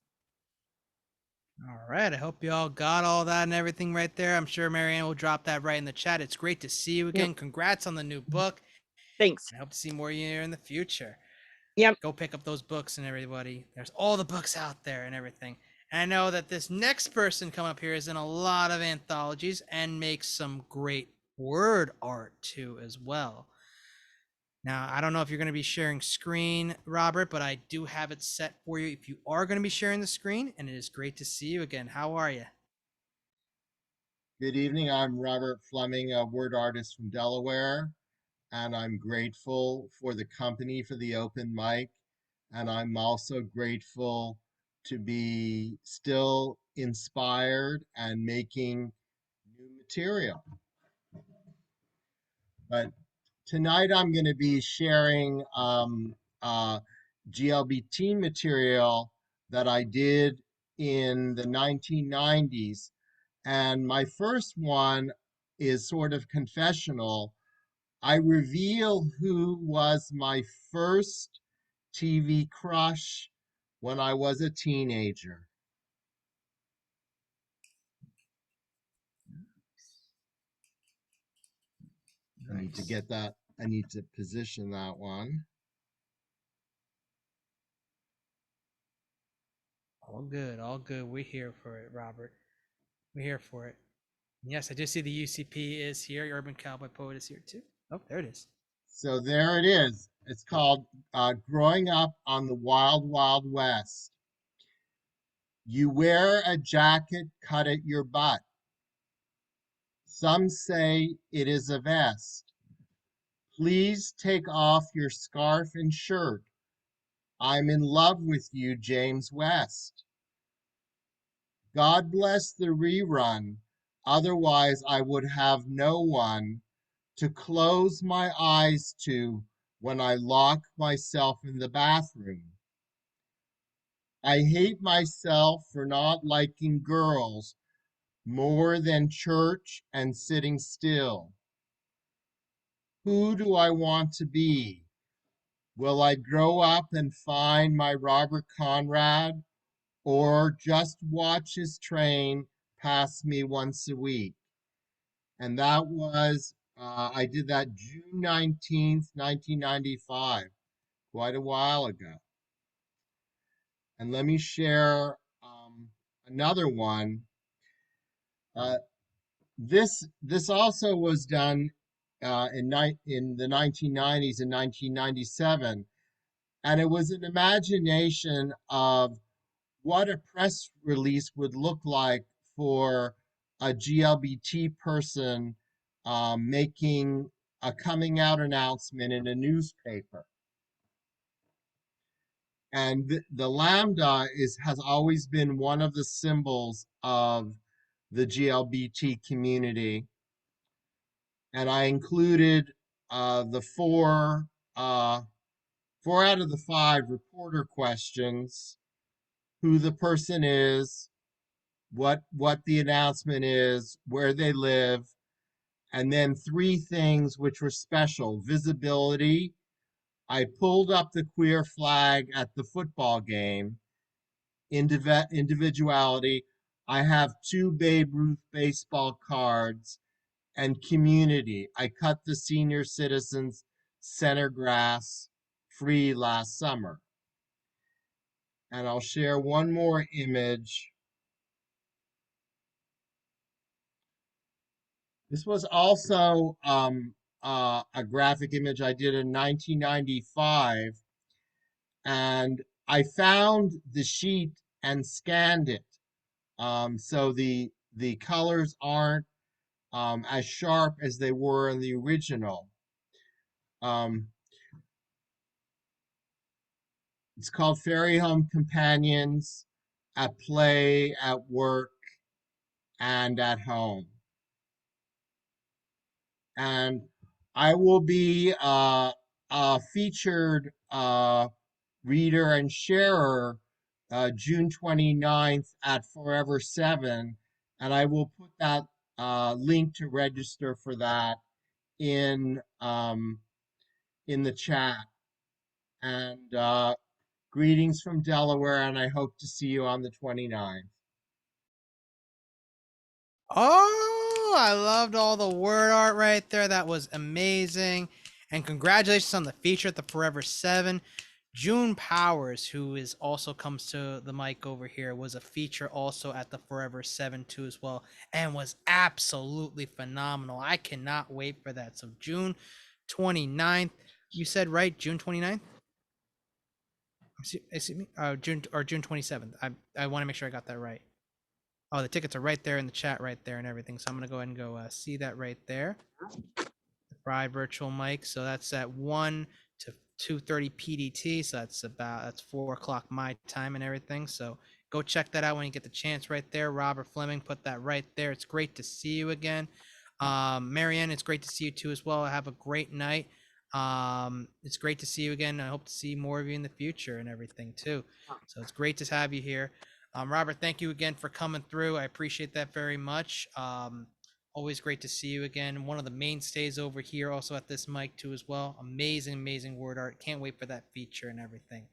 A: All right. I hope you all got all that and everything right there. I'm sure Marianne will drop that right in the chat. It's great to see you again. Congrats on the new book.
J: Thanks.
A: I hope to see more of you in the future.
J: Yep.
A: Go pick up those books and everybody. There's all the books out there and everything. And I know that this next person coming up here is in a lot of anthologies and makes some great word art too as well. Now, I don't know if you're going to be sharing screen, Robert, but I do have it set for you if you are going to be sharing the screen, and it is great to see you again. How are you?
K: Good evening. I'm Robert Fleming, a word artist from Delaware, and I'm grateful for the company for the open mic. And I'm also grateful to be still inspired and making new material. But tonight I'm going to be sharing GLBT material that I did in the 1990s. And my first one is sort of confessional. I reveal who was my first TV crush when I was a teenager. I need to get that. I need to position that one.
A: All good, all good. We're here for it, Robert. We're here for it. Yes, I do see the UCP is here. Urban Cowboy Poet is here too. Oh, there it is.
K: So there it is. It's called Growing Up on the Wild Wild West. You wear a jacket cut at your butt. Some say it is a vest. Please take off your scarf and shirt. I'm in love with you, James West. God bless the rerun. Otherwise, I would have no one to close my eyes to when I lock myself in the bathroom. I hate myself for not liking girls more than church and sitting still. Who do I want to be? Will I grow up and find my Robert Conrad, or just watch his train pass me once a week? And that was, I did that June 19th, 1995, quite a while ago. And let me share another one. This also was done in the 1990s and 1997, and it was an imagination of what a press release would look like for a GLBT person making a coming out announcement in a newspaper. And the lambda has always been one of the symbols of the GLBT community. And I included the four out of the 5 reporter questions: who the person is, what the announcement is, where they live, and then 3 things which were special: visibility. I pulled up the queer flag at the football game, individuality. I have 2 Babe Ruth baseball cards, and community. I cut the senior citizens center grass free last summer. And I'll share one more image. This was also a graphic image I did in 1995. And I found the sheet and scanned it. So the colors aren't as sharp as they were in the original. It's called Fairy Home Companions at Play, at Work, and at Home. And I will be a featured reader and sharer June 29th at Forever 7. And I will put that link to register for that in the chat. And greetings from Delaware, and I hope to see you on the 29th.
A: Oh, I loved all the word art right there. That was amazing. And congratulations on the feature at the Forever 7. June Powers, who is also comes to the mic over here, was a feature also at the Forever 7 too as well, and was absolutely phenomenal. I cannot wait for that. So June 29th, you said right? June 29th? Excuse me? June 27th. I want to make sure I got that right. Oh, the tickets are right there in the chat right there and everything. So I'm going to go ahead and go see that right there. The Fry virtual mic. So that's at 1 to 2:30 PDT. So that's 4 o'clock my time and everything. So go check that out when you get the chance right there. Robert Fleming put that right there. It's great to see you again. Marianne, it's great to see you too as well. Have a great night. It's great to see you again. I hope to see more of you in the future and everything too. So it's great to have you here. Robert, thank you again for coming through. I appreciate that very much. Always great to see you again. One of the mainstays over here also at this mic too as well. Amazing, amazing word art. Can't wait for that feature and everything.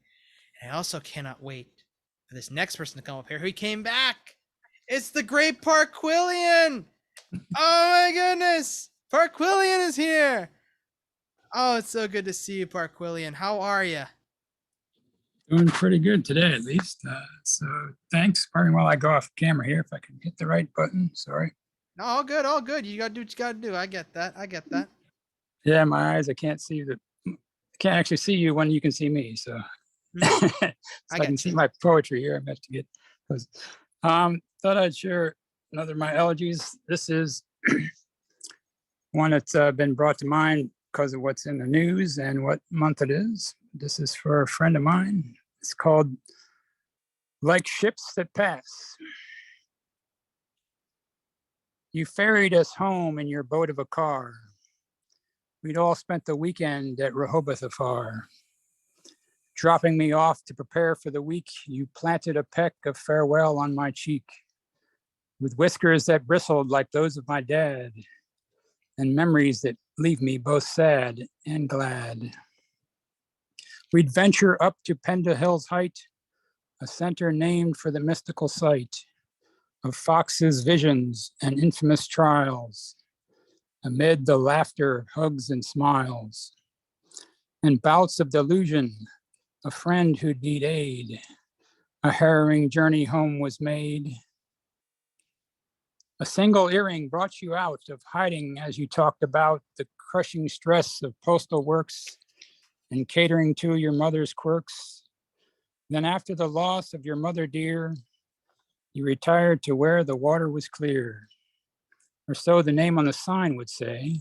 A: And I also cannot wait for this next person to come up here. He came back. It's the great Parquillian. Oh my goodness. Parquillian is here. Oh, it's so good to see you, Parquillian. How are you?
L: Doing pretty good today, at least. So thanks. Pardon while I go off camera here, if I can hit the right button. Sorry.
A: No, all good, all good. You gotta do what you gotta do. I get that. I get that.
L: Yeah, my eyes, I can't see I can't actually see you when you can see me. So, so I can see my poetry here. I have to get those. Thought I'd share another of my elegies. This is one that's been brought to mind because of what's in the news and what month it is. This is for a friend of mine. It's called Like Ships That Pass. You ferried us home in your boat of a car. We'd all spent the weekend at Rehoboth afar. Dropping me off to prepare for the week, you planted a peck of farewell on my cheek, with whiskers that bristled like those of my dad, and memories that leave me both sad and glad. We'd venture up to Penda Hill's height, a center named for the mystical sight of Fox's visions and infamous trials, amid the laughter, hugs, and smiles, and bouts of delusion, a friend who'd need aid. A harrowing journey home was made. A single earring brought you out of hiding as you talked about the crushing stress of postal works and catering to your mother's quirks. Then after the loss of your mother dear, you retired to where the water was clear, or so the name on the sign would say,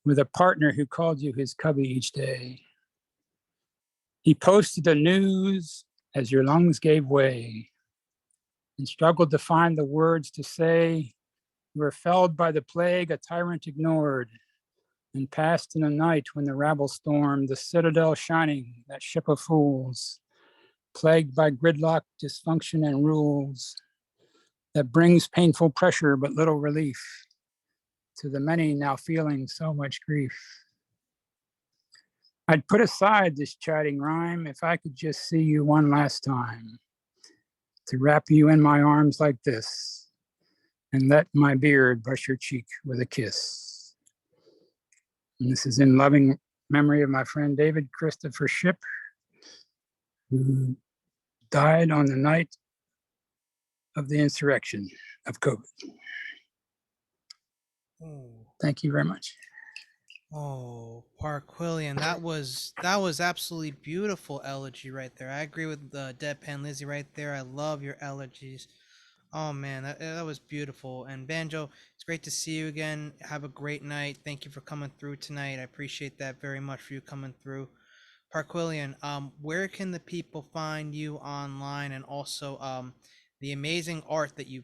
L: with a partner who called you his cubby each day. He posted the news as your lungs gave way and struggled to find the words to say. You were felled by the plague a tyrant ignored, and passed in a night when the rabble stormed, the citadel shining, that ship of fools, plagued by gridlock, dysfunction, and rules that brings painful pressure but little relief to the many now feeling so much grief. I'd put aside this chiding rhyme if I could just see you one last time, to wrap you in my arms like this and let my beard brush your cheek with a kiss. And this is in loving memory of my friend David Christopher Ship, who died on the night of the insurrection of COVID. Thank you very much.
A: Oh, Parquillian, that was absolutely beautiful elegy right there. I agree with Deadpan Lizzie right there. I love your elegies. Oh man, that was beautiful. And Banjo, it's great to see you again. Have a great night. Thank you for coming through tonight. I appreciate that very much for you coming through. Parquillian, where can the people find you online, and also the amazing art that you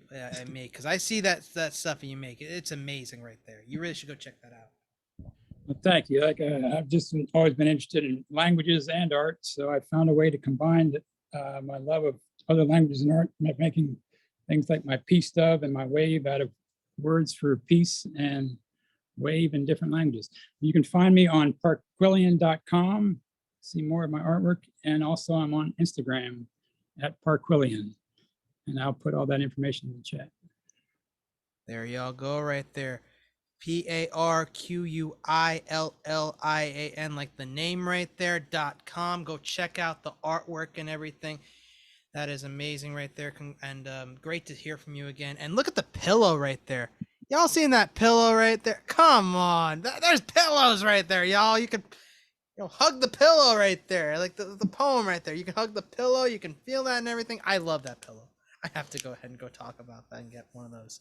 A: make? Because I see that stuff you make. It's amazing right there. You really should go check that out.
L: Well, thank you. Like I've just always been interested in languages and art, so I found a way to combine my love of other languages and art, making things like my peace dove and my wave out of words for peace and wave in different languages. You can find me on parquillian.com, see more of my artwork, and also I'm on Instagram at Parquillian, and I'll put all that information in the chat.
A: There y'all go right there. Parquillian, like the name right there, .com. Go check out the artwork and everything. That is amazing right there. And great to hear from you again. And look at the pillow right there. Y'all seen that pillow right there? Come on. There's pillows right there, y'all. You can hug the pillow right there. Like the poem right there. You can hug the pillow. You can feel that and everything. I love that pillow. I have to go ahead and go talk about that and get one of those.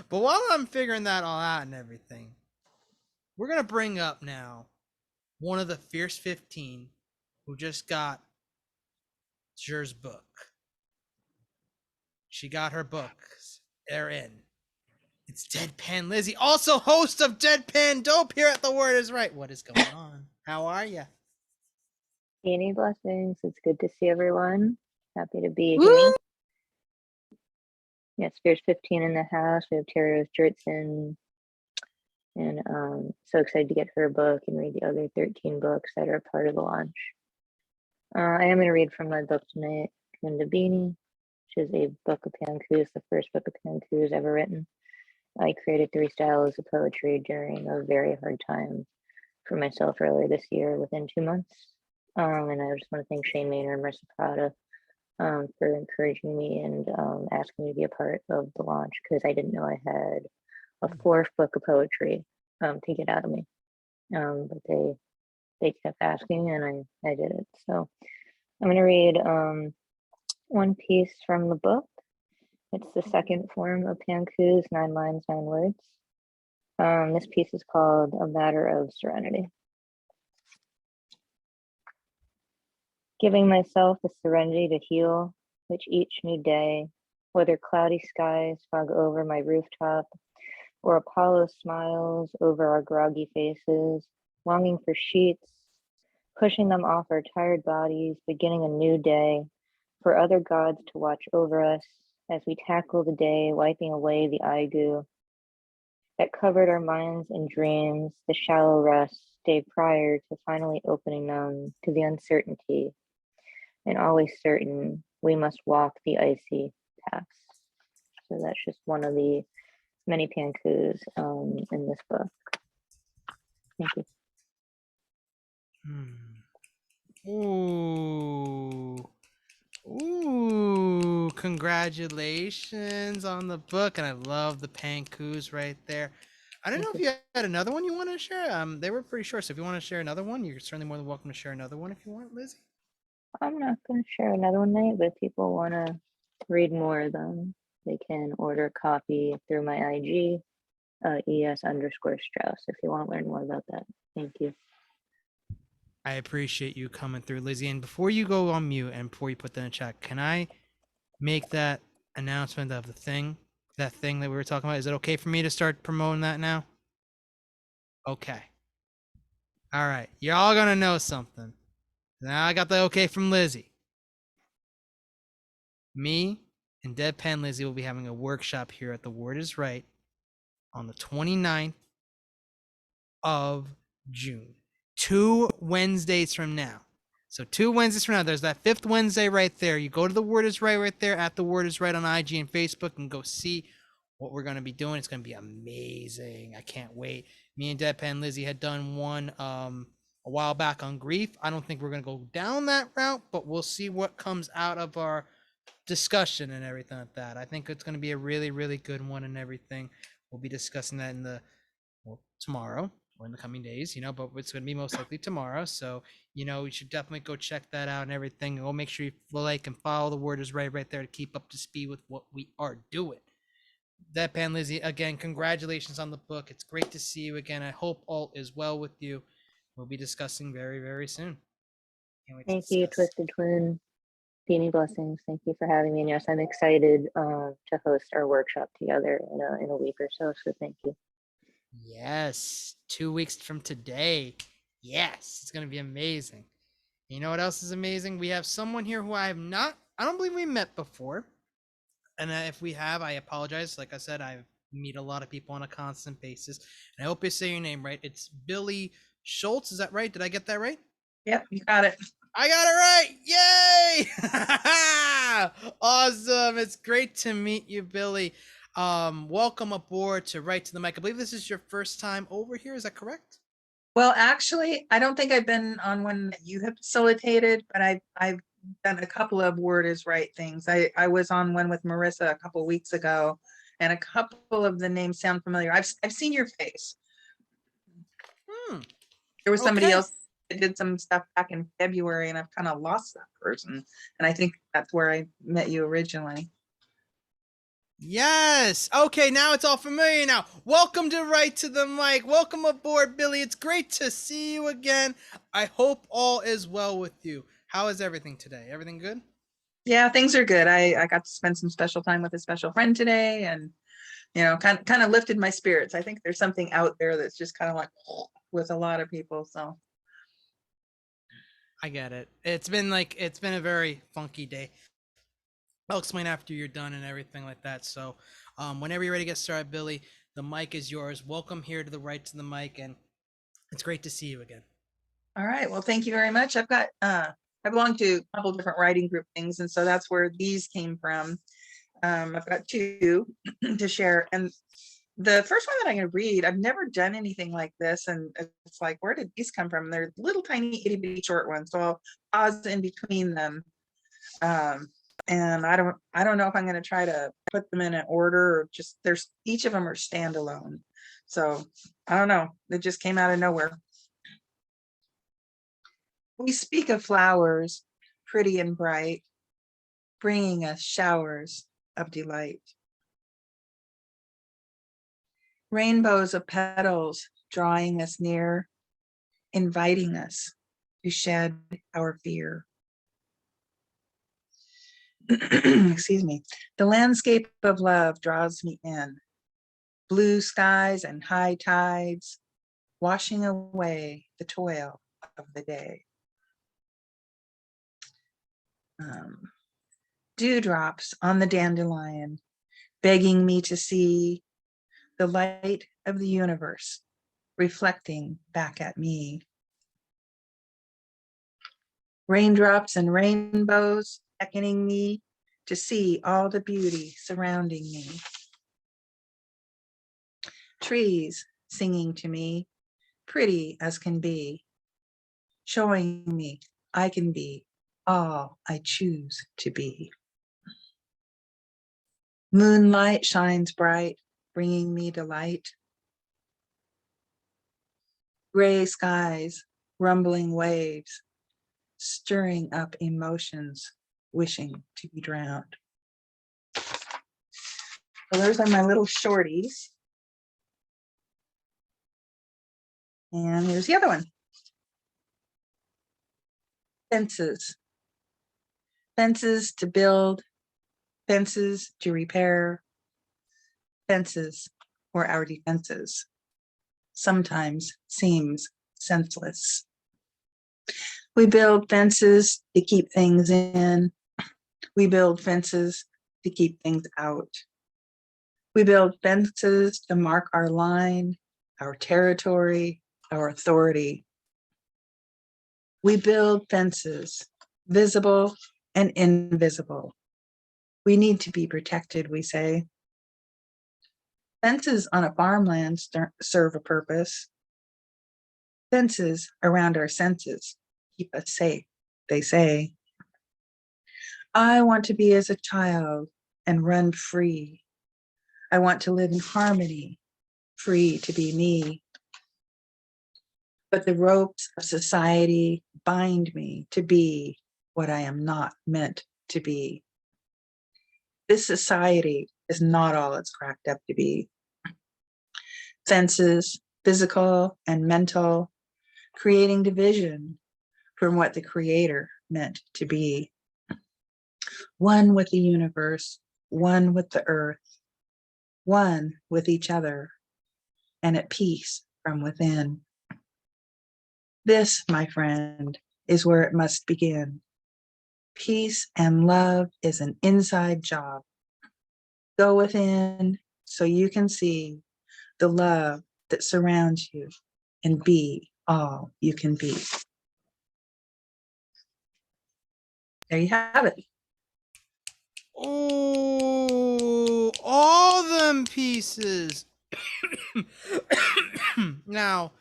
A: But while I'm figuring that all out and everything, we're going to bring up now one of the Fierce 15 who just got Jer's book. She got her books. They're in. It's Deadpan Lizzie, also host of Deadpan Dope here at The Word Is Right. What is going on? How are you?
D: Any blessings. It's good to see everyone. Happy to be
A: Woo!
D: here. Yeah, Spears 15 in the house. We have Terry Rose Jurtson. And so excited to get her book and read the other 13 books that are part of the launch. I am going to read from my book tonight, Kundabini, which is a book of Pankus, the first book of Pankus ever written. I created 3 styles of poetry during a very hard time for myself earlier this year within 2 months. And I just want to thank Shane Maynard and Marissa Prada for encouraging me and asking me to be a part of the launch, because I didn't know I had a 4th book of poetry to get out of me. But they kept asking and I did it. So I'm going to read one piece from the book. It's the second form of Pankus, 9 lines, 9 words. This piece is called A Matter of Serenity. Giving myself the serenity to heal, which each new day, whether cloudy skies fog over my rooftop, or Apollo smiles over our groggy faces, longing for sheets, pushing them off our tired bodies, beginning a new day, for other gods to watch over us as we tackle the day, wiping away the eye goo that covered our minds and dreams, the shallow rest day prior to finally opening them to the uncertainty, and always certain we must walk the icy paths. So that's just one of the many Pankus in this book. Thank you.
A: Ooh, congratulations on the book. And I love the Pankus right there. I don't know if you had another one you want to share. They were pretty short, so if you want to share another one, you're certainly more than welcome to share another one if you want, Lizzie.
D: I'm not going to share another one tonight, but if people want to read more of them, they can order a copy through my IG, ES_Strauss, if you want to learn more about that. Thank you.
A: I appreciate you coming through, Lizzie. And before you go on mute and before you put that in chat, can I make that announcement of that thing that we were talking about? Is it okay for me to start promoting that now? Okay. All right. You're all going to know something. Now I got the okay from Lizzie. Me and Deadpan Lizzie will be having a workshop here at The Word Is Right on the 29th of June. 2 Wednesdays from now. So 2 Wednesdays from now, there's that 5th Wednesday right there. You go to the Word is right there at the Word is right on IG and Facebook and go see what we're going to be doing. It's going to be amazing. I can't wait. Me and Deadpan Lizzie had done one a while back on grief. I don't think we're going to go down that route, but we'll see what comes out of our discussion and everything like that. I think it's going to be a really, really good one and everything. We'll be discussing that in the tomorrow or in the coming days, but it's going to be most likely tomorrow. So, you should definitely go check that out and everything. Go make sure you like and follow the Word is right there to keep up to speed with what we are doing. Deadpan Lizzie, again, congratulations on the book. It's great to see you again. I hope all is well with you. We'll be discussing very, very soon. Can't wait to
D: Thank you,
A: discuss.
D: Twisted Twin. Many blessings. Thank you for having me. And yes, I'm excited to host our workshop together in a week or so. So thank you.
A: Yes, 2 weeks from today. Yes, it's going to be amazing. You know what else is amazing? We have someone here who I don't believe we met before. And if we have, I apologize. Like I said, I meet a lot of people on a constant basis. And I hope I say your name right. It's Billy Schultz. Is that right? Did I get that right?
M: Yep, you got it.
A: I got it right. Yay! Awesome. It's great to meet you, Billy. Welcome aboard to Right to the Mic. I believe this is your first time over here. Is that correct?
M: Well, actually, I don't think I've been on one that you have facilitated, but I've done a couple of Word is Right things. I was on one with Marissa a couple weeks ago, and a couple of the names sound familiar. I've seen your face. There was somebody
A: Okay.
M: else that did some stuff back in February, and I've kind of lost that person. And I think that's where I met you originally.
A: Yes. Okay, now it's all familiar now. Welcome to Right to the Mic. Welcome aboard, Billy. It's great to see you again. I hope all is well with you. How is everything today? Everything good?
M: Yeah, things are good. I got to spend some special time with a special friend today, and kind of lifted my spirits. I think there's something out there that's just kind of like with a lot of people. So
A: I get it. It's been a very funky day. I'll explain after you're done and everything like that. So, whenever you're ready to get started, Billy, the mic is yours. Welcome here to the Right to the Mic, and it's great to see you again.
M: all right, well, thank you very much. I belong to a couple different writing group things, and so that's where these came from. I've got 2 to share, and the first one that I'm going to read, I've never done anything like this, and it's like, where did these come from? They're little tiny itty bitty short ones, so I'll pause in between them. And I don't know if I'm going to try to put them in an order or just each of them are standalone. So I don't know. It just came out of nowhere. We speak of flowers, pretty and bright, bringing us showers of delight. Rainbows of petals drawing us near, inviting us to shed our fear. Excuse me. The landscape of love draws me in. Blue skies and high tides, washing away the toil of the day. Dewdrops on the dandelion, begging me to see the light of the universe reflecting back at me. Raindrops and rainbows beckoning me to see all the beauty surrounding me. Trees singing to me, pretty as can be, showing me I can be all I choose to be. Moonlight shines bright, bringing me delight. Gray skies, rumbling waves, stirring up emotions, wishing to be drowned. So those are my little shorties. And here's the other one. Fences. Fences to build, fences to repair, fences for our defenses. Sometimes seems senseless. We build fences to keep things in. We build fences to keep things out. We build fences to mark our line, our territory, our authority. We build fences, visible and invisible. We need to be protected, we say. Fences on a farmland serve a purpose. Fences around our senses keep us safe, they say. I want to be as a child and run free. I want to live in harmony, free to be me. But the ropes of society bind me to be what I am not meant to be. This society is not all it's cracked up to be. Fences, physical and mental, creating division from what the Creator meant to be. One with the universe, one with the earth, one with each other, and at peace from within. This, my friend, is where it must begin. Peace and love is an inside job. Go within so you can see the love that surrounds you and be all you can be. There you have it.
A: Oh, all them pieces. Now,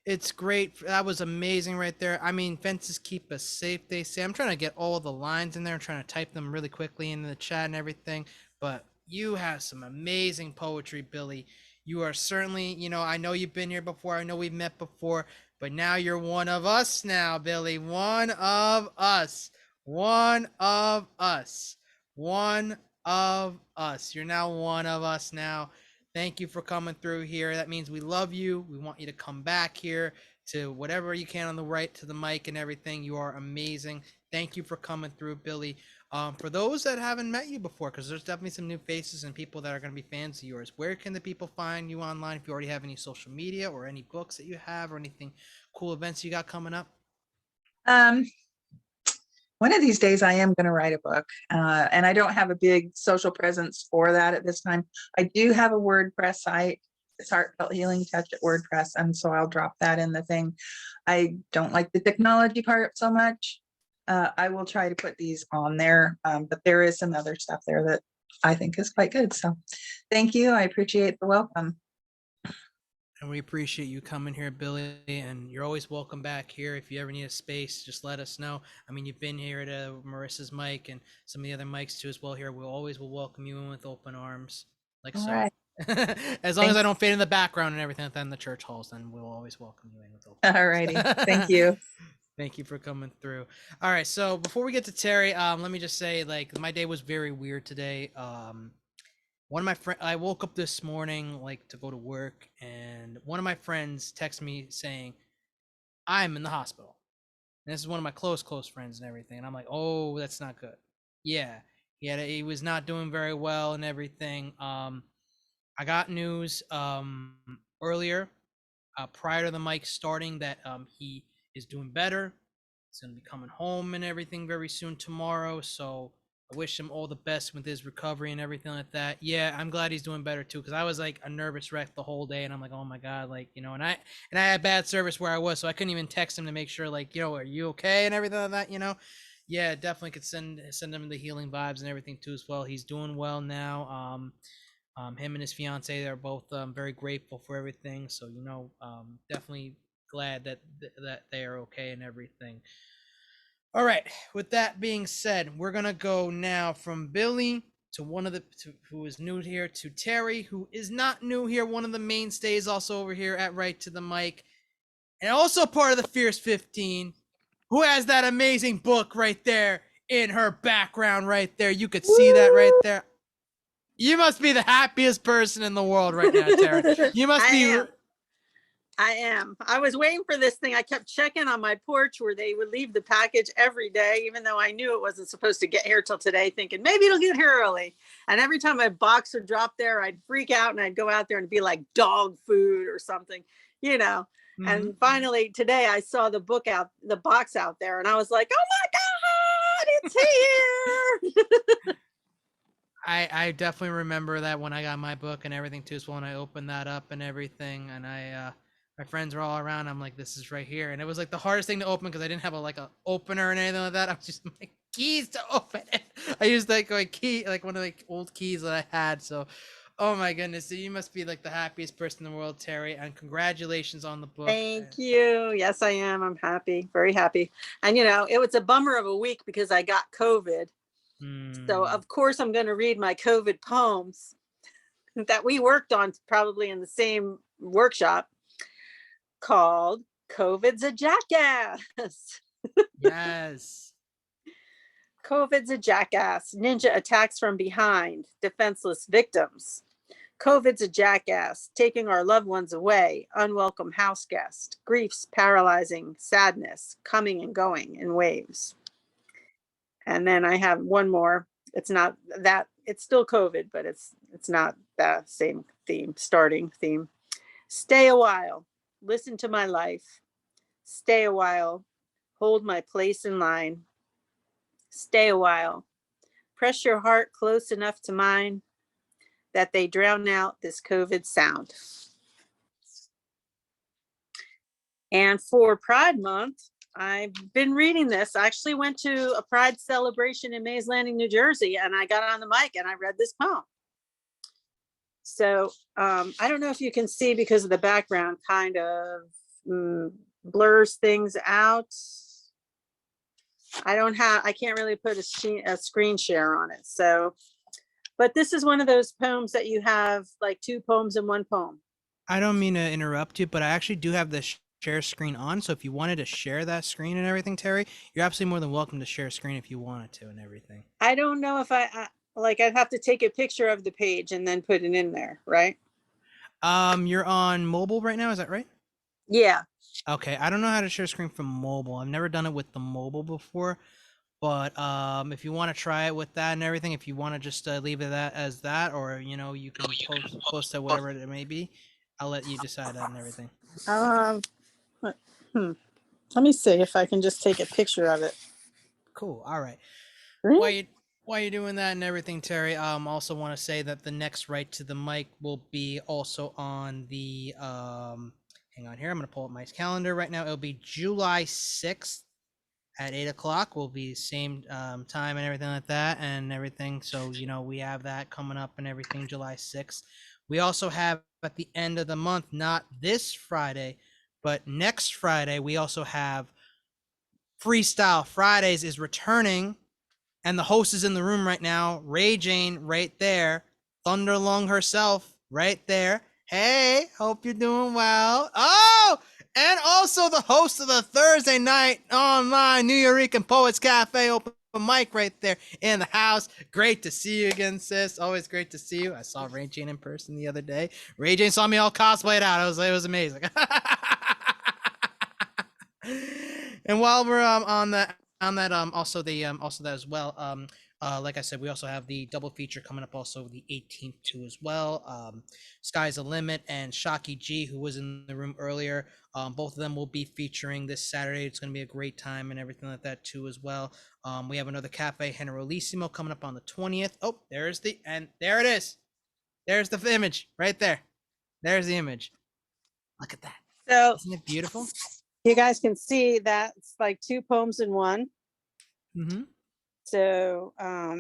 A: it's great. That was amazing right there. I mean, fences keep us safe, they say. I'm trying to get all the lines in there. I'm trying to type them really quickly into the chat and everything. But you have some amazing poetry, Billy. You are certainly, I know you've been here before. I know we've met before. But now you're one of us now, Billy. One of us. One of us. One of us. You're now one of us now. Thank you for coming through here. That means we love you. We want you to come back here to whatever you can on the right to the mic and everything. You are amazing. Thank you for coming through, Billy. For those that haven't met you before, because there's definitely some new faces and people that are going to be fans of yours, where can the people find you online if you already have any social media or any books that you have or anything cool events you got coming up?
M: One of these days I am going to write a book, and I don't have a big social presence for that at this time. I do have a WordPress site. It's Heartfelt Healing Touch at WordPress, and so I'll drop that in the thing. I don't like the technology part so much. I will try to put these on there, but there is some other stuff there that I think is quite good. So thank you. I appreciate the welcome.
A: And we appreciate you coming here, Billy. And you're always welcome back here. If you ever need a space, just let us know. I mean, you've been here at Marissa's mic and some of the other mics too as well here. We always will welcome you in with open arms, like
M: All
A: so.
M: right.
A: As long as
M: Thank
A: I don't fade in the background and everything in the church halls, then we'll always welcome you in with open arms.
M: All righty. Thank you.
A: Thank you for coming through. All right, so before we get to Terry, let me just say, like, my day was very weird today. One of my friends, I woke up this morning like to go to work, and one of my friends texted me saying, I'm in the hospital. And this is one of my close friends and everything. And I'm like, oh, that's not good. Yeah. He was not doing very well and everything. I got news earlier, prior to the mic starting, that he is doing better. He's gonna be coming home and everything very soon tomorrow. So I wish him all the best with his recovery and everything like that. Yeah, I'm glad he's doing better too, because I was like a nervous wreck the whole day, and I'm like, oh my god, like, and I had bad service where I was, so I couldn't even text him to make sure, like, are you okay and everything like that. Yeah, definitely could send him the healing vibes and everything too as well. He's doing well now. Him and his fiance, they're both very grateful for everything. So definitely glad that they are okay and everything. All right. With that being said, we're gonna go now from Billy to who is new here, to Terry, who is not new here. One of the mainstays, also over here at right to the mic, and also part of the Fierce 15, who has that amazing book right there in her background right there. You could see that right there. You must be the happiest person in the world right now, Terry. You must be.
N: I am. I was waiting for this thing. I kept checking on my porch where they would leave the package every day, even though I knew it wasn't supposed to get here till today, thinking maybe it'll get here early. And every time my box would drop there, I'd freak out and I'd go out there and be like dog food or something.
A: Mm-hmm.
N: And finally today I saw the box out there, and I was like, oh my God, it's here.
A: I definitely remember that when I got my book and everything too, so when I opened that up and everything, and I My friends were all around. I'm like, this is right here, and it was like the hardest thing to open because I didn't have a opener and anything like that. I was just my keys to open it. I used like my key, like one of the old keys that I had. So, oh my goodness, so you must be like the happiest person in the world, Terry. And congratulations on the book.
N: Thank you. Yes, I am. I'm happy, very happy. And it was a bummer of a week because I got COVID. So of course I'm going to read my COVID poems that we worked on probably in the same workshop called COVID's a Jackass.
A: Yes.
N: COVID's a jackass. Ninja attacks from behind, defenseless victims. COVID's a jackass, taking our loved ones away, unwelcome house guest, grief's paralyzing sadness, coming and going in waves. And then I have one more. It's not that, it's still COVID, but it's not the same starting theme. Stay a while, listen to my life. Stay a while, hold my place in line. Stay a while, press your heart close enough to mine that they drown out this COVID sound. And for Pride Month, I've been reading this. I actually went to a Pride celebration in Mays Landing, New Jersey, and I got on the mic and I read this poem. So I don't know if you can see because of the background kind of blurs things out. I can't really put a screen share on it. So, but this is one of those poems that you have like 2 poems in 1 poem.
A: I don't mean to interrupt you, but I actually do have the share screen on. So if you wanted to share that screen and everything, Terry, you're absolutely more than welcome to share screen if you wanted to and everything.
N: I don't know if I'd have to take a picture of the page and then put it in there, right?
A: You're on mobile right now, is that right?
N: Yeah.
A: Okay, I don't know how to share screen from mobile. I've never done it with the mobile before, but if you want to try it with that and everything, if you want to just leave it as that, or you can post it whatever it may be, I'll let you decide that and everything.
N: Let me see if I can just take a picture of it.
A: Cool. All right.
N: Really?
A: While you're doing that and everything, Terry, also want to say that the next right to the mic will be also on the hang on here. I'm gonna pull up my calendar right now. It'll be July 6th at 8 o'clock. Will be same time and everything like that and everything. So we have that coming up and everything. July 6th. We also have at the end of the month, not this Friday, but next Friday, we also have Freestyle Fridays is returning. And the host is in the room right now. Ray Jane right there. Thunderlung herself right there. Hey, hope you're doing well. Oh, and also the host of the Thursday night online New Eurekan Poets Cafe open mic right there in the house. Great to see you again, sis. Always great to see you. I saw Ray Jane in person the other day. Ray Jane saw me all cosplayed out. It was amazing. And while we're on that also that as well, like I said, we also have the double feature coming up also the 18th too as well. Sky's the Limit and Shocky G, who was in the room earlier, both of them will be featuring this Saturday. It's going to be a great time and everything like that too as well. We have another Cafe Generalissimo coming up on the 20th. Oh, there it is. There's the image right there. There's the image. Look at that.
N: So
A: isn't it beautiful?
N: You guys can see that it's like 2 poems in 1.
A: Mm-hmm.
N: So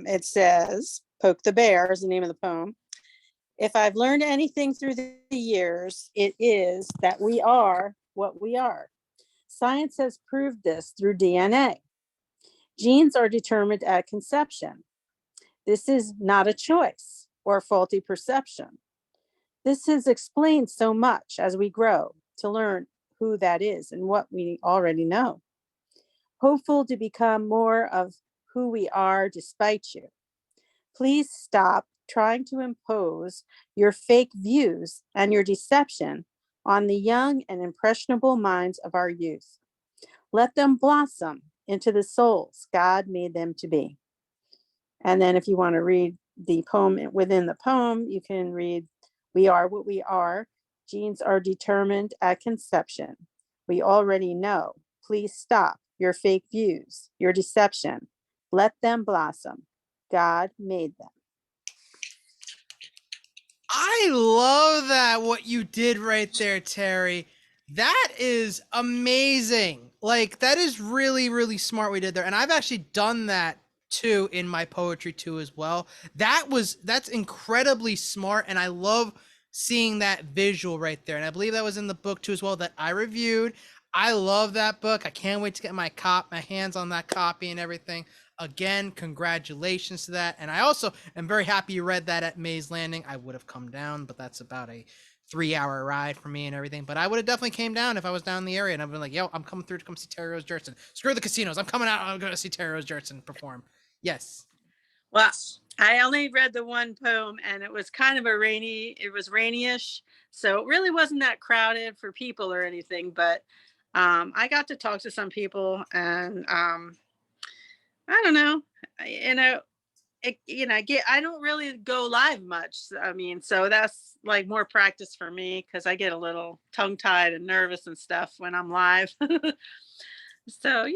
N: it says, Poke the Bear is the name of the poem. If I've learned anything through the years, it is that we are what we are. Science has proved this through DNA. Genes are determined at conception. This is not a choice or faulty perception. This is explained so much as we grow to learn who that is and what we already know. Hopeful to become more of who we are despite you. Please stop trying to impose your fake views and your deception on the young and impressionable minds of our youth. Let them blossom into the souls God made them to be. And then if you want to read the poem within the poem, you can read, we are what we are. Genes are determined at conception. We already know. Please stop your fake views, your deception. Let them blossom. God made them.
A: I love that, what you did right there, Terry. That is amazing. Like, that is really, really smart we did there. And I've actually done that too in my poetry too as well. That's incredibly smart. And I love seeing that visual right there. And I believe that was in the book too as well that I reviewed. I love that book. I can't wait to get my hands on that copy and everything. Again, congratulations to that. And I also am very happy you read that at Maze Landing. I would have come down, but that's about a 3-hour ride for me and everything. But I would have definitely came down if I was down in the area and I've been like, yo, I'm coming through to come see Terry Rose Jurtson. Screw the casinos. I'm coming out. I'm going to see Terry Rose Jurtson perform. Yes.
N: Well, I only read the one poem and it was kind of it was rainy-ish. So it really wasn't that crowded for people or anything, but I got to talk to some people and I don't know, I don't really go live much. I mean, so that's like more practice for me because I get a little tongue tied and nervous and stuff when I'm live. So,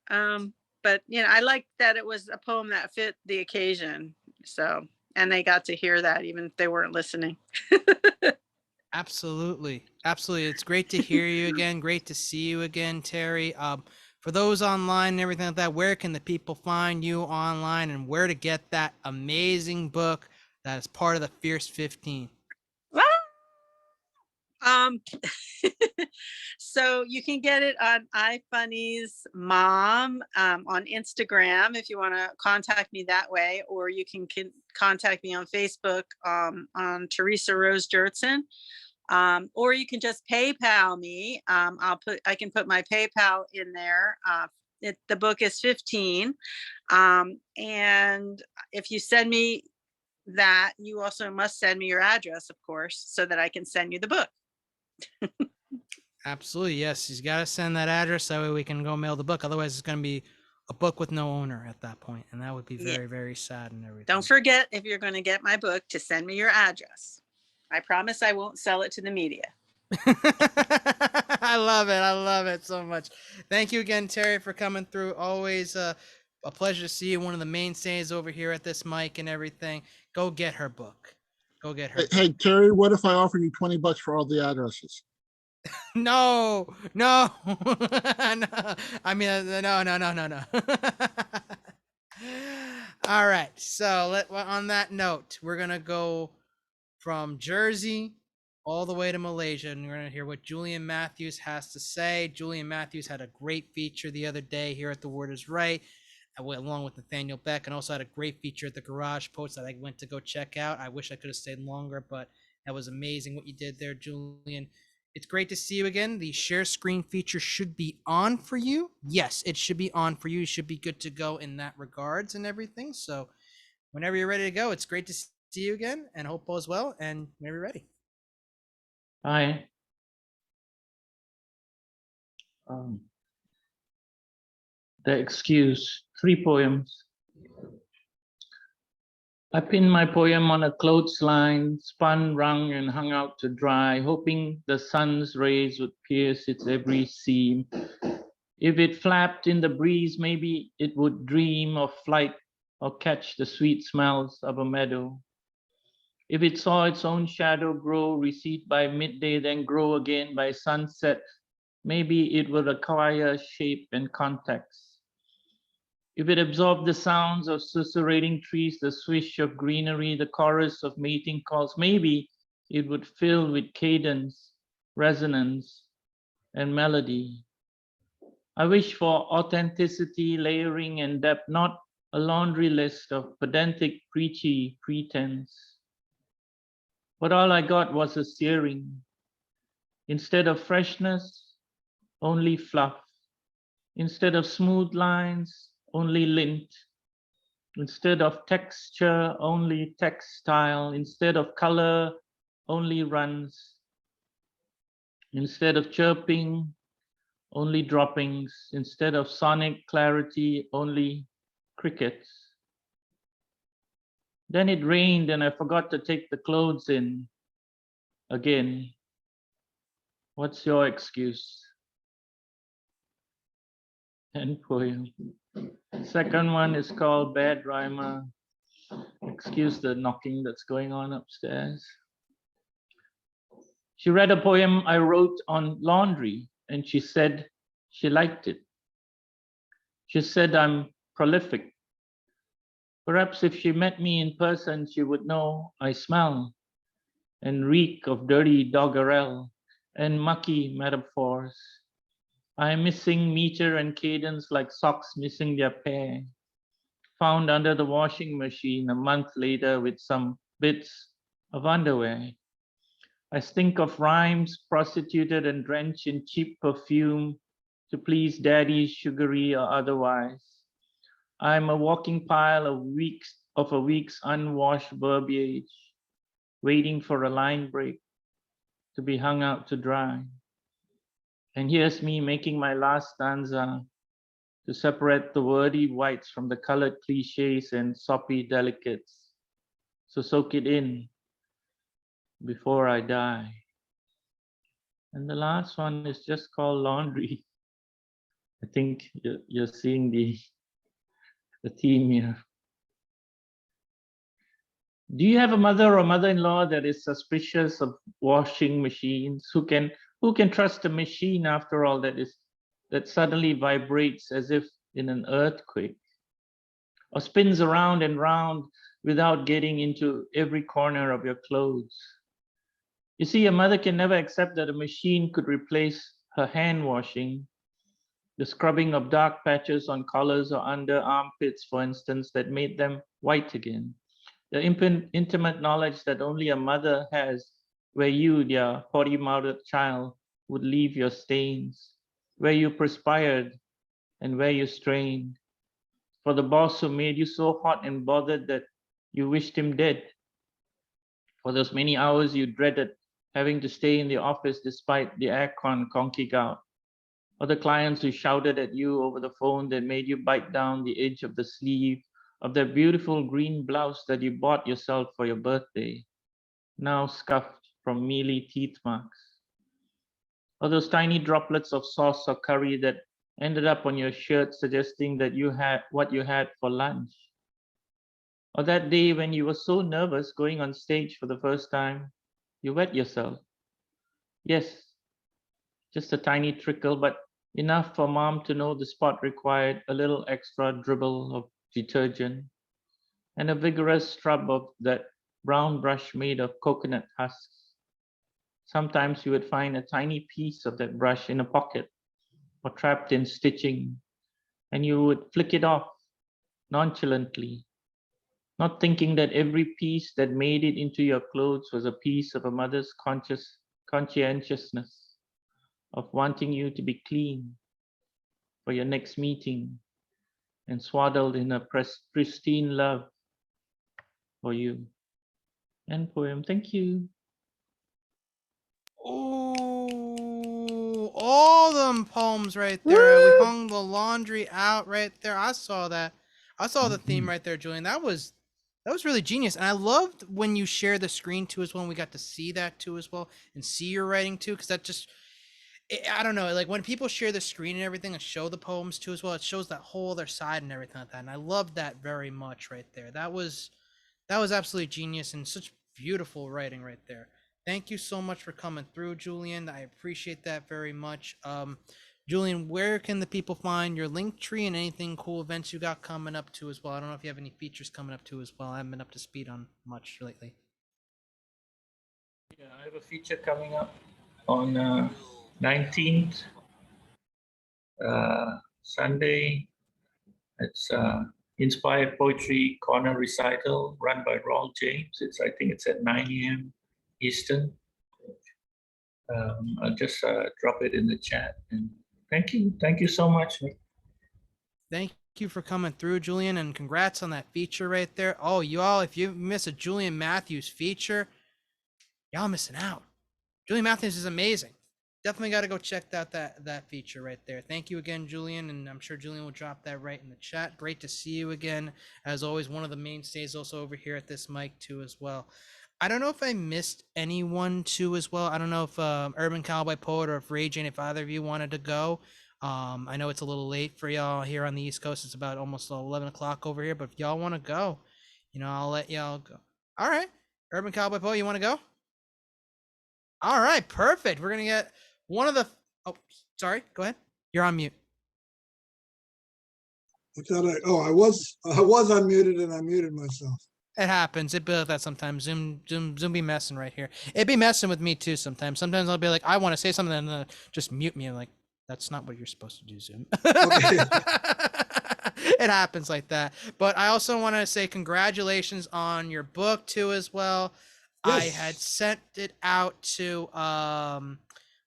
N: but I like that it was a poem that fit the occasion. So, and they got to hear that even if they weren't listening.
A: Absolutely. Absolutely. It's great to hear you again. Great to see you again, Terry. For those online and everything like that, where can the people find you online and where to get that amazing book that is part of the Fierce 15?
N: So you can get it on iFunny's mom on Instagram if you want to contact me that way, or you can contact me on Facebook on Teresa Rose Jurtson, or you can just PayPal me. I can put my PayPal in there. The book is 15, and if you send me that, you also must send me your address, of course, so that I can send you the book.
A: Absolutely. Yes. He's got to send that address. That way we can go mail the book. Otherwise, it's going to be a book with no owner at that point, and that would be very, very sad and everything.
N: Don't forget, if you're going to get my book, to send me your address. I promise I won't sell it to the media.
A: I love it. I love it so much. Thank you again, Terry, for coming through. Always a pleasure to see you. One of the mainstays over here at this mic and everything. Go get her book. Go get her.
E: Hey, Terry, what if I offer you $20 for all the addresses?
A: No, no, no. I mean, no. All right. So on that note, we're gonna go from Jersey all the way to Malaysia, and we're gonna hear what Julian Matthews has to say. Julian Matthews had a great feature the other day here at The Word Is Right, along with Nathaniel Beck, and also had a great feature at the Garage Post that I went to go check out. I wish I could have stayed longer, but that was amazing what you did there, Julian. It's great to see you again. The share screen feature should be on for you. Yes, it should be on for you. You should be good to go in that regards and everything. So whenever you're ready to go, it's great to see you again, and hope all is well, and whenever you're ready.
O: Hi. The Excuse, 3 poems. I pinned my poem on a clothesline, spun, wrung, and hung out to dry, hoping the sun's rays would pierce its every seam. If it flapped in the breeze, maybe it would dream of flight or catch the sweet smells of a meadow. If it saw its own shadow grow, recede by midday, then grow again by sunset, maybe it would acquire shape and context. If it absorbed the sounds of susurrating trees, the swish of greenery, the chorus of mating calls, maybe it would fill with cadence, resonance, and melody. I wish for authenticity, layering, and depth, not a laundry list of pedantic, preachy pretense. But all I got was a searing. Instead of freshness, only fluff. Instead of smooth lines, only lint. Instead of texture, only textile. Instead of color, only runs. Instead of chirping, only droppings. Instead of sonic clarity, only crickets. Then it rained and I forgot to take the clothes in again. What's your excuse? End poem. Second one is called Bad Rhymer. Excuse the knocking that's going on upstairs. She read a poem I wrote on laundry, and she said she liked it. She said I'm prolific. Perhaps if she met me in person, she would know I smell and reek of dirty doggerel and mucky metaphors. I'm missing meter and cadence like socks missing their pair, found under the washing machine a month later with some bits of underwear. I stink of rhymes, prostituted and drenched in cheap perfume to please daddy, sugary or otherwise. I'm a walking pile of a week's unwashed verbiage, waiting for a line break to be hung out to dry. And here's me making my last stanza to separate the wordy whites from the colored cliches and soppy delicates. So soak it in before I die. And the last one is just called Laundry. I think you're seeing the theme here. Do you have a mother or mother-in-law that is suspicious of washing machines? Who can trust a machine after all that suddenly vibrates as if in an earthquake, or spins around and round without getting into every corner of your clothes? You see, a mother can never accept that a machine could replace her hand washing, the scrubbing of dark patches on collars or under armpits, for instance, that made them white again. The intimate knowledge that only a mother has, where you, their potty-mouthed child, would leave your stains, where you perspired and where you strained. For the boss who made you so hot and bothered that you wished him dead. For those many hours you dreaded having to stay in the office despite the aircon conking out. Or the clients who shouted at you over the phone that made you bite down the edge of the sleeve of that beautiful green blouse that you bought yourself for your birthday, now scuffed from mealy teeth marks. Or those tiny droplets of sauce or curry that ended up on your shirt suggesting that you had what you had for lunch. Or that day when you were so nervous going on stage for the first time, you wet yourself. Yes, just a tiny trickle, but enough for mom to know the spot required a little extra dribble of detergent and a vigorous scrub of that brown brush made of coconut husks. Sometimes you would find a tiny piece of that brush in a pocket or trapped in stitching, and you would flick it off nonchalantly, not thinking that every piece that made it into your clothes was a piece of a mother's conscientiousness of wanting you to be clean for your next meeting and swaddled in a pristine love for you. End poem. Thank you.
A: Oh, all them poems right there. We hung the laundry out right there. I saw that. I saw the theme right there, Julian. That was really genius. And I loved when you share the screen too as well. And we got to see that too as well and see your writing too, because that just I don't know, like when people share the screen and everything and show the poems too as well, it shows that whole other side and everything like that. And I loved that very much right there. That was absolutely genius and such beautiful writing right there. Thank you so much for coming through, Julian. I appreciate that very much. Julian, where can the people find your link tree and anything cool events you got coming up to as well? I don't know if you have any features coming up too as well. I haven't been up to speed on much lately.
O: Yeah, I have a feature coming up on 19th, Sunday. It's Inspired Poetry Corner Recital run by Raul James. I think it's at 9 a.m. Eastern. I'll just drop it in the chat. And thank you so much.
A: Thank you for coming through, Julian, and congrats on that feature right there. Oh, you all, if you miss a Julian Matthews feature, y'all missing out. Julian Matthews is amazing. Definitely got to go check out that feature right there. Thank you again, Julian, and I'm sure Julian will drop that right in the chat. Great to see you again. As always, one of the mainstays also over here at this mic too as well. I don't know if I missed anyone too as well. I don't know if Urban Cowboy Poet or if Ray Jane, if either of you wanted to go. I know it's a little late for y'all here on the East Coast. It's about almost 11 o'clock over here, but if y'all want to go, I'll let y'all go. All right. Urban Cowboy Poet, you want to go? All right, perfect. We're gonna get one of the. Oh, sorry. Go ahead. You're on mute.
P: I thought I was unmuted and I muted myself.
A: It happens. It be like that sometimes. Zoom be messing right here. It be messing with me too sometimes. Sometimes I'll be like, I want to say something, and then just mute me. I'm like, that's not what you're supposed to do, Zoom.
P: Okay.
A: It happens like that. But I also want to say congratulations on your book too, as well. I had
P: Yes.
A: sent it out to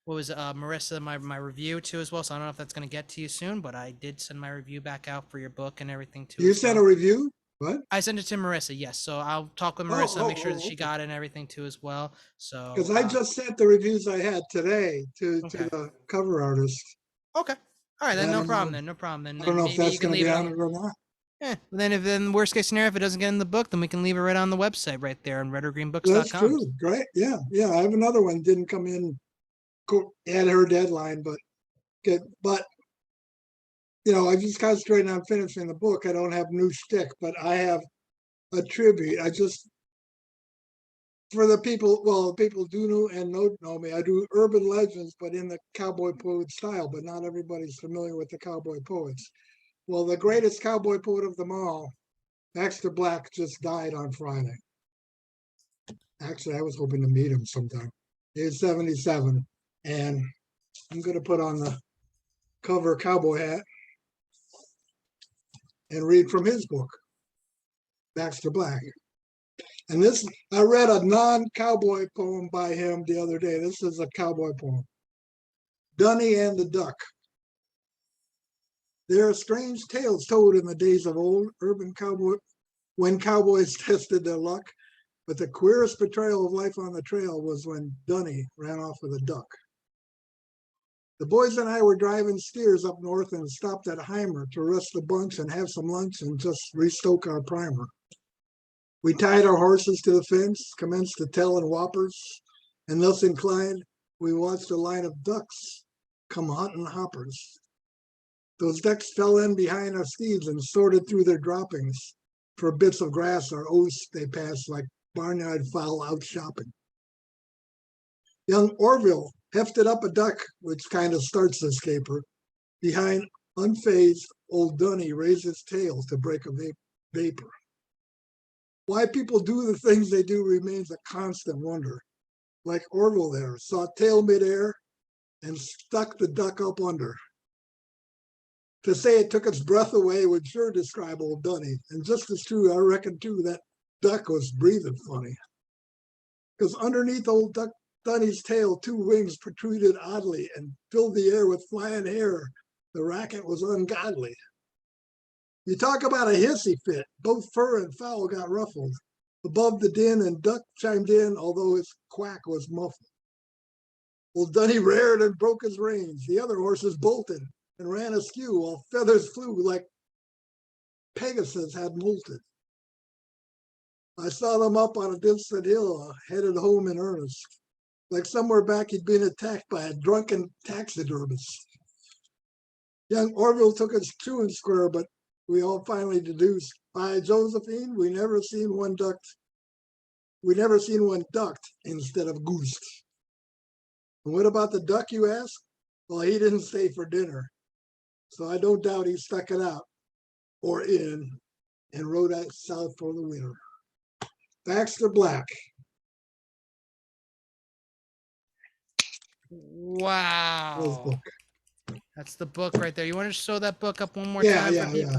A: what was it, Marissa, my review too as well. So I don't know if that's gonna get to you soon, but I did send my review back out for your book and everything too.
P: You
A: as
P: sent
A: well.
P: a review? What?
A: I sent it to Marissa, yes. So I'll talk with Marissa, make sure that she
P: Okay.
A: got it and everything too as well. So
P: Because I just sent the reviews I had today to
A: okay.
P: the cover artist.
A: Okay. All right, then
P: I
A: no
P: don't
A: problem.
P: know.
A: Then no problem. Then
P: I don't know if
A: maybe you
P: that's
A: can
P: going to
A: leave
P: be
A: it
P: on
A: on.
P: it or not.
A: Yeah. Then worst case scenario, if it doesn't get in the book, then we can leave it right on the website right there on
P: That's
A: redorgreenbooks.com.
P: true. Great. Yeah. Yeah. I have another one. Didn't come in at her deadline, but good. But I just concentrating on finishing the book. I don't have new shtick, but I have a tribute. I just for the people, well, people do know and know me. I do urban legends, but in the cowboy poet style. But not everybody's familiar with the cowboy poets. Well, the greatest cowboy poet of them all, Baxter Black, just died on Friday. Actually, I was hoping to meet him sometime. He's 77, and I'm going to put on the cover cowboy hat and read from his book, Baxter Black. And this, I read a non-cowboy poem by him the other day. This is a cowboy poem. Dunny and the Duck. There are strange tales told in the days of old, urban cowboy, when cowboys tested their luck. But the queerest betrayal of life on the trail was when Dunny ran off with a duck. The boys and I were driving steers up north and stopped at Heimer to rest the bunch and have some lunch and just restoke our primer. We tied our horses to the fence, commenced to tell in whoppers, and thus inclined, we watched a line of ducks come hunting hoppers. Those ducks fell in behind our steeds and sorted through their droppings for bits of grass or oats they passed like barnyard fowl out shopping. Young Orville hefted up a duck, which kind of starts this caper. Behind, unfazed, old Dunny raised his tail to break a vapor. Why people do the things they do remains a constant wonder. Like Orville there, saw tail midair and stuck the duck up under. To say it took its breath away would sure describe old Dunny. And just as true, I reckon too, that duck was breathing funny. Because underneath old Dunny's tail, two wings protruded oddly and filled the air with flying hair. The racket was ungodly. You talk about a hissy fit. Both fur and fowl got ruffled. Above the din, and duck chimed in, although his quack was muffled. Old Dunny reared and broke his reins. The other horses bolted and ran askew, while feathers flew like Pegasus had molted. I saw them up on a distant hill, headed home in earnest. Like somewhere back, he'd been attacked by a drunken taxidermist. Young Orville took us true and square, but we all finally deduced, by Josephine, we never seen one ducked instead of goosed. And what about the duck, you ask? Well, he didn't stay for dinner, so I don't doubt he stuck it out or in and rode out south for the winter. Baxter Black.
A: Wow. That's the book right there. You want to show that book up one more
P: Yeah,
A: time
P: yeah,
A: for people?
P: yeah.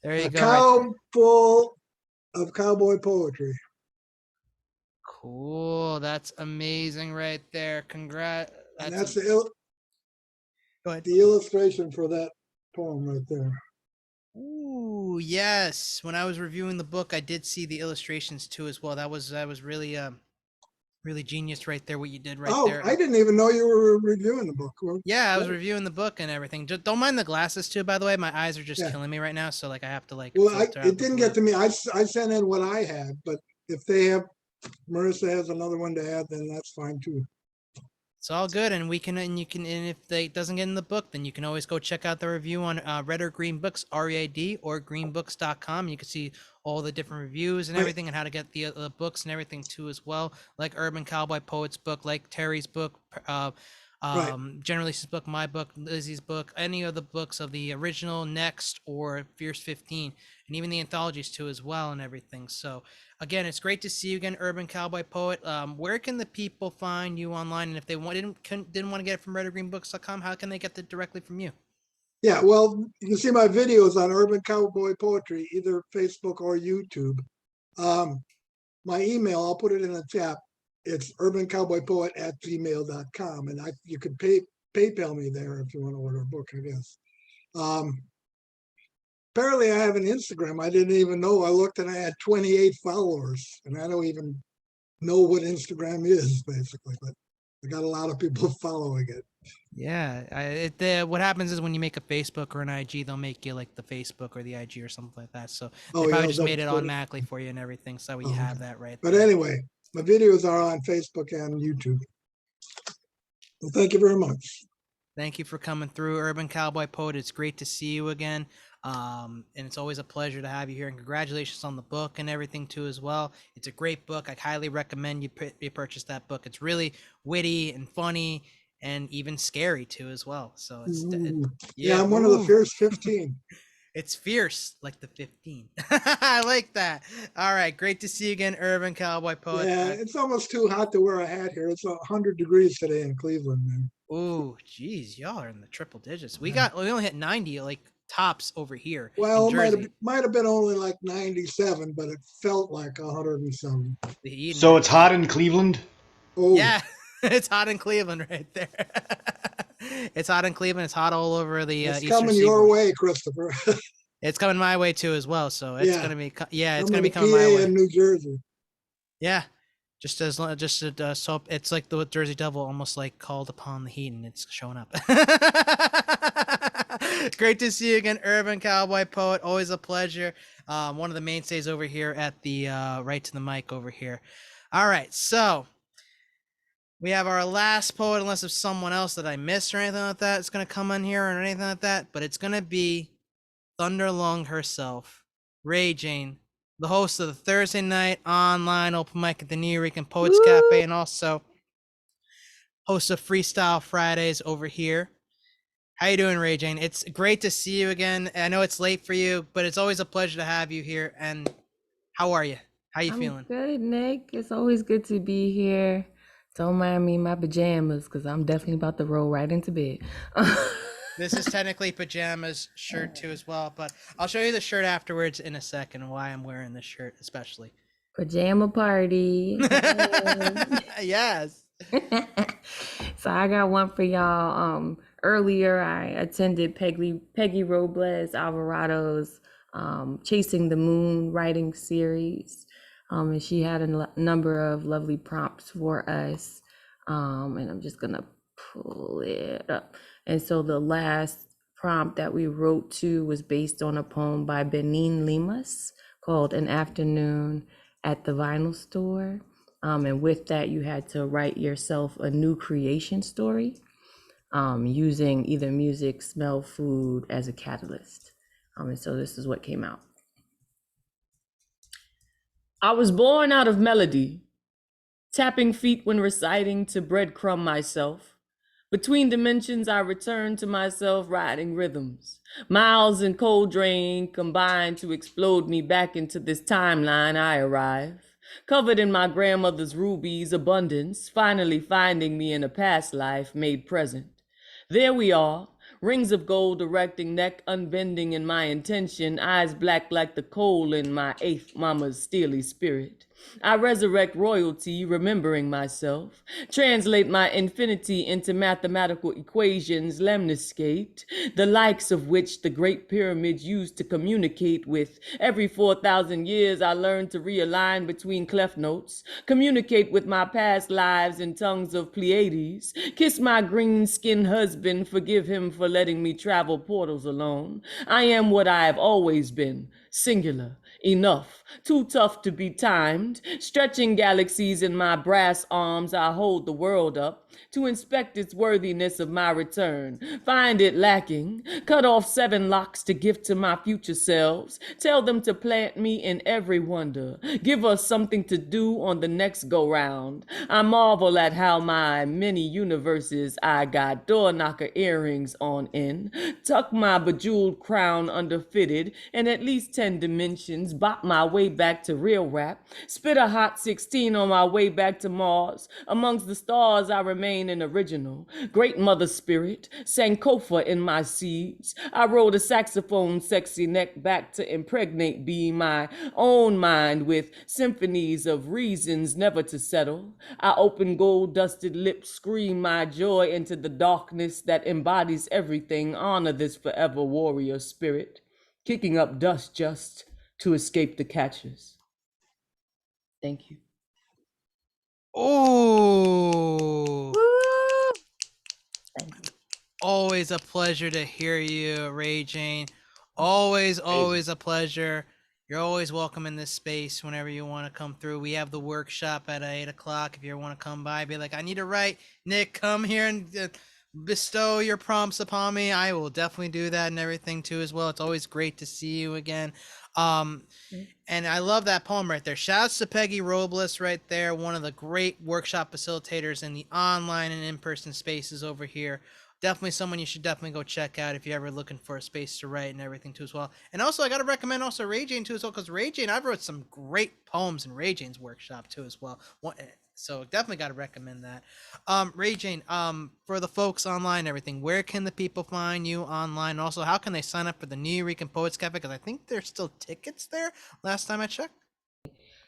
A: There you
P: A
A: go.
P: cow
A: Right
P: full of cowboy poetry.
A: cool. That's amazing right there. Congrats.
P: And that's
A: Go ahead.
P: the illustration for that poem right there.
A: Ooh, yes. When I was reviewing the book, I did see the illustrations too as well. That was really really genius right there what you did right there.
P: I didn't even know you were reviewing the book. Well,
A: Yeah, I was reviewing the book and everything. Just don't mind the glasses too, by the way. My eyes are just
P: Yeah.
A: killing me right now, so like I have to like
P: Well,
A: filter out
P: it
A: the
P: didn't
A: blue.
P: get to me. I sent in what I had, but if they have, Marissa has another one to add, then that's fine too.
A: It's all good, and we can, and you can, and if it doesn't get in the book, then you can always go check out the review on Red or Green Books, READ, or greenbooks.com. You can see all the different reviews and
P: Right.
A: everything, and how to get the books and everything too as well, like Urban Cowboy Poet's book, like Terry's book,
P: Right.
A: General Lisa's book, my book, Lizzie's book, any of the books of the original, Next, or Fierce 15, and even the anthologies too as well, and everything. So again, it's great to see you again, Urban Cowboy Poet. Where can the people find you online? And if they didn't want to get it from redorgreenbooks.com, how can they get it directly from you?
P: Yeah, well, you can see my videos on Urban Cowboy Poetry, either Facebook or YouTube. My email, I'll put it in the chat. It's urbancowboypoet@gmail.com. And you could PayPal me there if you want to order a book, I guess. Apparently I have an Instagram. I didn't even know. I looked and I had 28 followers, and I don't even know what Instagram is, basically, but I got a lot of people following it.
A: Yeah, what happens is when you make a Facebook or an IG, they'll make you like the Facebook or the IG or something like that. So they probably just made it automatically for you and everything. So you have that right there.
P: But anyway, my videos are on Facebook and YouTube. Well, thank you very much.
A: Thank you for coming through, Urban Cowboy Poet. It's great to see you again. And it's always a pleasure to have you here. And congratulations on the book and everything too as well. It's a great book. I highly recommend you purchase that book. It's really witty and funny and even scary too as well. So it's
P: yeah, I'm one of the Fierce 15.
A: It's fierce like the 15. I like that. All right, great to see you again, Urban Cowboy Poet.
P: Yeah, it's almost too hot to wear a hat here. It's 100 degrees today in Cleveland, man.
A: Ooh, geez, y'all are in the triple digits. We only hit 90 like tops over here.
P: Well,
A: in
P: it might have been only like 97, but it felt like 107.
C: So it's hot in Cleveland?
P: Oh.
A: Yeah, it's hot in Cleveland right there. It's hot in Cleveland. It's hot all over the
P: It's
A: Eastern
P: coming your
A: Seaboard.
P: way, Christopher.
A: It's coming my way too as well. So it's gonna be it's gonna be
P: coming
A: coming my way.
P: in New Jersey.
A: Yeah, so it's like the Jersey Devil almost like called upon the heat and it's showing up. Great to see you again, Urban Cowboy Poet. Always a pleasure. One of the mainstays over here at the right to the mic over here. All right, so we have our last poet, unless there's someone else that I missed or anything like that. It's gonna come in here or anything like that, but it's gonna be Thunderlung herself, Ray Jane, the host of the Thursday night online open mic at the New York Poets Cafe, and also host of Freestyle Fridays over here. How you doing, Ray Jane? It's great to see you again. I know it's late for you, but it's always a pleasure to have you here. And how are you? How you feeling?
Q: Good, Nick. It's always good to be here. Don't mind me in my pajamas, because I'm definitely about to roll right into bed.
A: This is technically pajamas shirt too as well, but I'll show you the shirt afterwards in a second, why I'm wearing this shirt especially.
Q: Pajama party.
A: Yes.
Q: So I got one for y'all. Earlier I attended Peggy Robles Alvarado's Chasing the Moon writing series. And she had a number of lovely prompts for us. And I'm just gonna pull it up. And so the last prompt that we wrote to was based on a poem by Benin Limas called An Afternoon at the Vinyl Store. And with that, you had to write yourself a new creation story using either music, smell, food as a catalyst. And so this is what came out. I was born out of melody, tapping feet when reciting to breadcrumb myself. Between dimensions, I return to myself riding rhythms. Miles and cold drain combine to explode me back into this timeline I arrive. Covered in my grandmother's rubies abundance, finally finding me in a past life made present. There we are, rings of gold erecting, neck unbending in my intention, eyes black like the coal in my eighth mama's steely spirit. I resurrect royalty, remembering myself, translate my infinity into mathematical equations lemniscaped, the likes of which the great pyramids used to communicate with. Every 4,000 years I learn to realign between clef notes, communicate with my past lives in tongues of Pleiades, kiss my green-skinned husband, forgive him for letting me travel portals alone. I am what I have always been, singular, Enough, too tough to be timed. Stretching galaxies in my brass arms, I hold the world up to inspect its worthiness of my return. Find it lacking, cut off 7 locks to give to my future selves. Tell them to plant me in every wonder. Give us something to do on the next go round. I marvel at how my many universes I got door knocker earrings on in. Tuck my bejeweled crown under fitted in at least 10 dimensions. Bop my way back to real rap. Spit a hot 16 on my way back to Mars. Amongst the stars I remain an original. Great mother spirit, Sankofa in my seeds. I rode a saxophone sexy neck back to impregnate be my own mind with symphonies of reasons never to settle. I open gold dusted lips, scream my joy into the darkness that embodies everything. Honor this forever warrior spirit, kicking up dust just to escape the catchers. Thank you.
A: Oh,
Q: Thank you.
A: always a pleasure to hear you, Ray Jane. Always a pleasure. You're always welcome in this space whenever you want to come through. We have the workshop at 8 o'clock. If you want to come by, be like, I need to write. Nick, come here and bestow your prompts upon me. I will definitely do that and everything too as well. It's always great to see you again. And I love that poem right there. Shouts to Peggy Robles right there, one of the great workshop facilitators in the online and in-person spaces over here. Definitely someone you should definitely go check out if you're ever looking for a space to write and everything too as well. And also I gotta recommend also Ray Jane too as well, because Ray Jane, I've wrote some great poems in Ray Jane's workshop too as well. So definitely gotta recommend that. Ray Jane, for the folks online and everything, where can the people find you online? Also, how can they sign up for the New Eureka Poets Cafe? Because I think there's still tickets there last time I checked.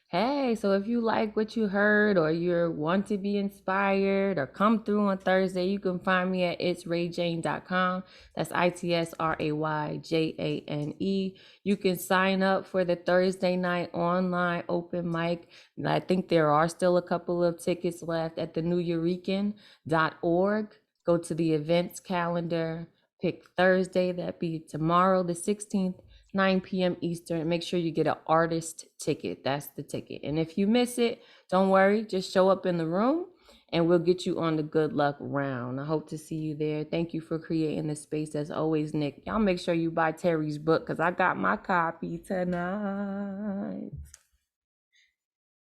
Q: Hey, so if you like what you heard or you want to be inspired or come through on Thursday, you can find me at itsrayjane.com. That's ITSRAYJANE. You can sign up for the Thursday night online open mic. And I think there are still a couple of tickets left at the neweurekan.org. Go to the events calendar, pick Thursday, that'd be tomorrow, the 16th. 9 p.m. Eastern. Make sure you get an artist ticket. That's the ticket. And if you miss it, don't worry. Just show up in the room and we'll get you on the good luck round. I hope to see you there. Thank you for creating the space as always, Nick. Y'all make sure you buy Terry's book because I got my copy tonight.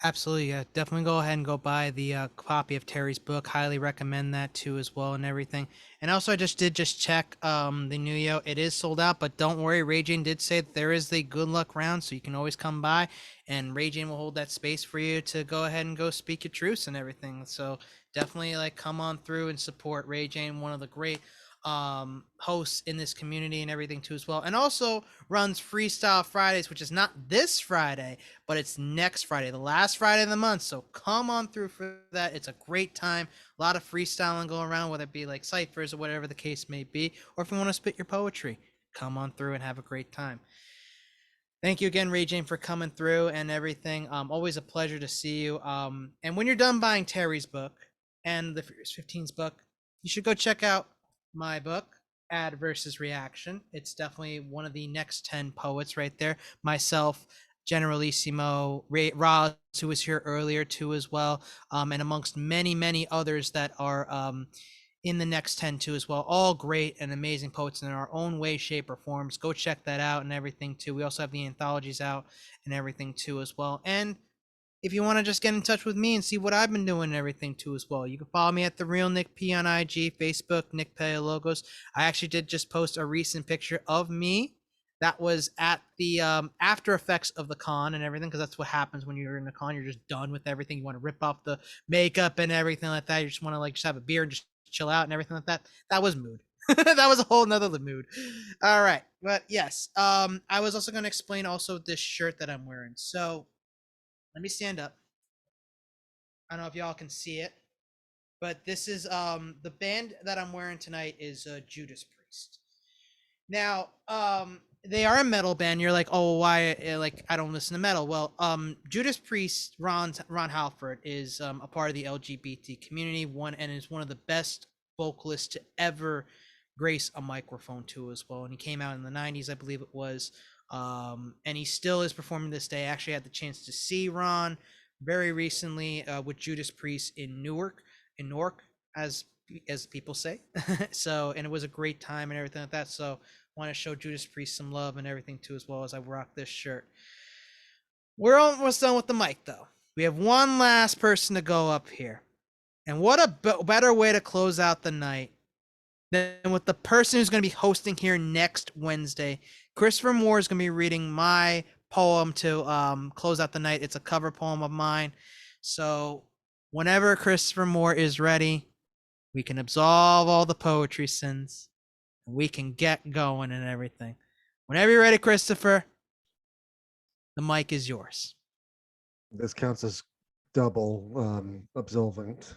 A: Absolutely, yeah. Definitely go ahead and go buy the copy of Terry's book. Highly recommend that too as well and everything. And also I just did check the New Yo. It is sold out, but don't worry, Ray Jane did say that there is the good luck round, so you can always come by and Ray Jane will hold that space for you to go ahead and go speak your truths and everything. So definitely like come on through and support Ray Jane, one of the great hosts in this community and everything too as well. And also runs Freestyle Fridays, which is not this Friday, but it's next Friday, the last Friday of the month. So come on through for that. It's a great time. A lot of freestyling going around, whether it be like ciphers or whatever the case may be, or if you want to spit your poetry, come on through and have a great time. Thank you again, Ray Jane, for coming through and everything. Always a pleasure to see you. And when you're done buying Terry's book and the Furious 15's book, you should go check out my book, Ad versus Reaction. It's definitely one of the next 10 poets right there. Myself, Generalissimo, Roz, who was here earlier too as well, and amongst many others that are in the next 10 too as well. All great and amazing poets in our own way, shape, or forms. Go check that out and everything too. We also have the anthologies out and everything too as well. And if you want to just get in touch with me and see what I've been doing and everything too as well, you can follow me at the Real Nick P on IG, Facebook, Nick Paleologos. I actually did just post a recent picture of me that was at the after effects of the con and everything, because that's what happens when you're in the con. You're just done with everything. You want to rip off the makeup and everything like that. You just want to like just have a beer and just chill out and everything like that. That was mood. That was a whole nother mood. All right, but yes, I was also going to explain also this shirt that I'm wearing. So let me stand up. I don't know if y'all can see it, but this is the band that I'm wearing tonight is Judas Priest. Now, they are a metal band. You're like, oh, why? Like, I don't listen to metal. Well, Judas Priest, Ron Halford is a part of the LGBT community, and is one of the best vocalists to ever grace a microphone too as well. And he came out in the 90s, I believe it was. And he still is performing this day. I actually had the chance to see Ron very recently with Judas Priest in Newark, as people say. So, and it was a great time and everything like that. So, want to show Judas Priest some love and everything too, as well as I rock this shirt. We're almost done with the mic though. We have one last person to go up here, and what a better way to close out the night than with the person who's going to be hosting here next Wednesday. Christopher Moore is going to be reading my poem to close out the night. It's a cover poem of mine. So whenever Christopher Moore is ready, we can absolve all the poetry sins. We can get going and everything. Whenever you're ready, Christopher, the mic is yours.
G: This counts as double absolvent.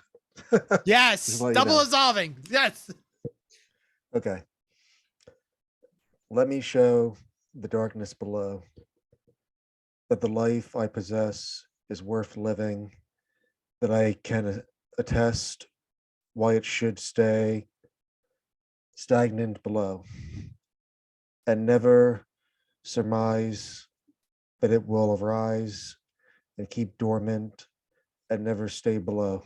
A: Yes,
G: Just to let you
A: double
G: know.
A: absolving. Yes.
G: Okay. Let me show the darkness below, that the life I possess is worth living, that I can attest why it should stay stagnant below, and never surmise that it will arise and keep dormant and never stay below.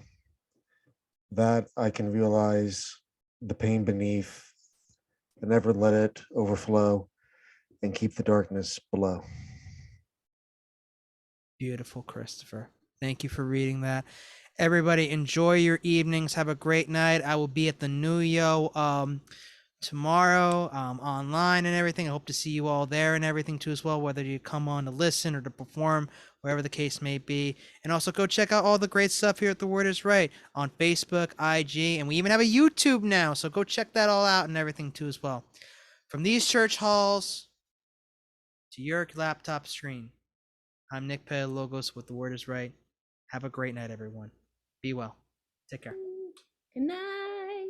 G: That I can realize the pain beneath and never let it overflow and keep the darkness below.
A: Beautiful, Christopher. Thank you for reading that. Everybody, enjoy your evenings. Have a great night. I will be at the New Yo tomorrow online and everything. I hope to see you all there and everything too as well, whether you come on to listen or to perform, wherever the case may be. And also go check out all the great stuff here at The Word is Right on Facebook, IG, and we even have a YouTube now. So go check that all out and everything too as well. From these church halls to your laptop screen, I'm Nick Logos with The Word is Right. Have a great night, everyone. Be well. Take care.
Q: Good night.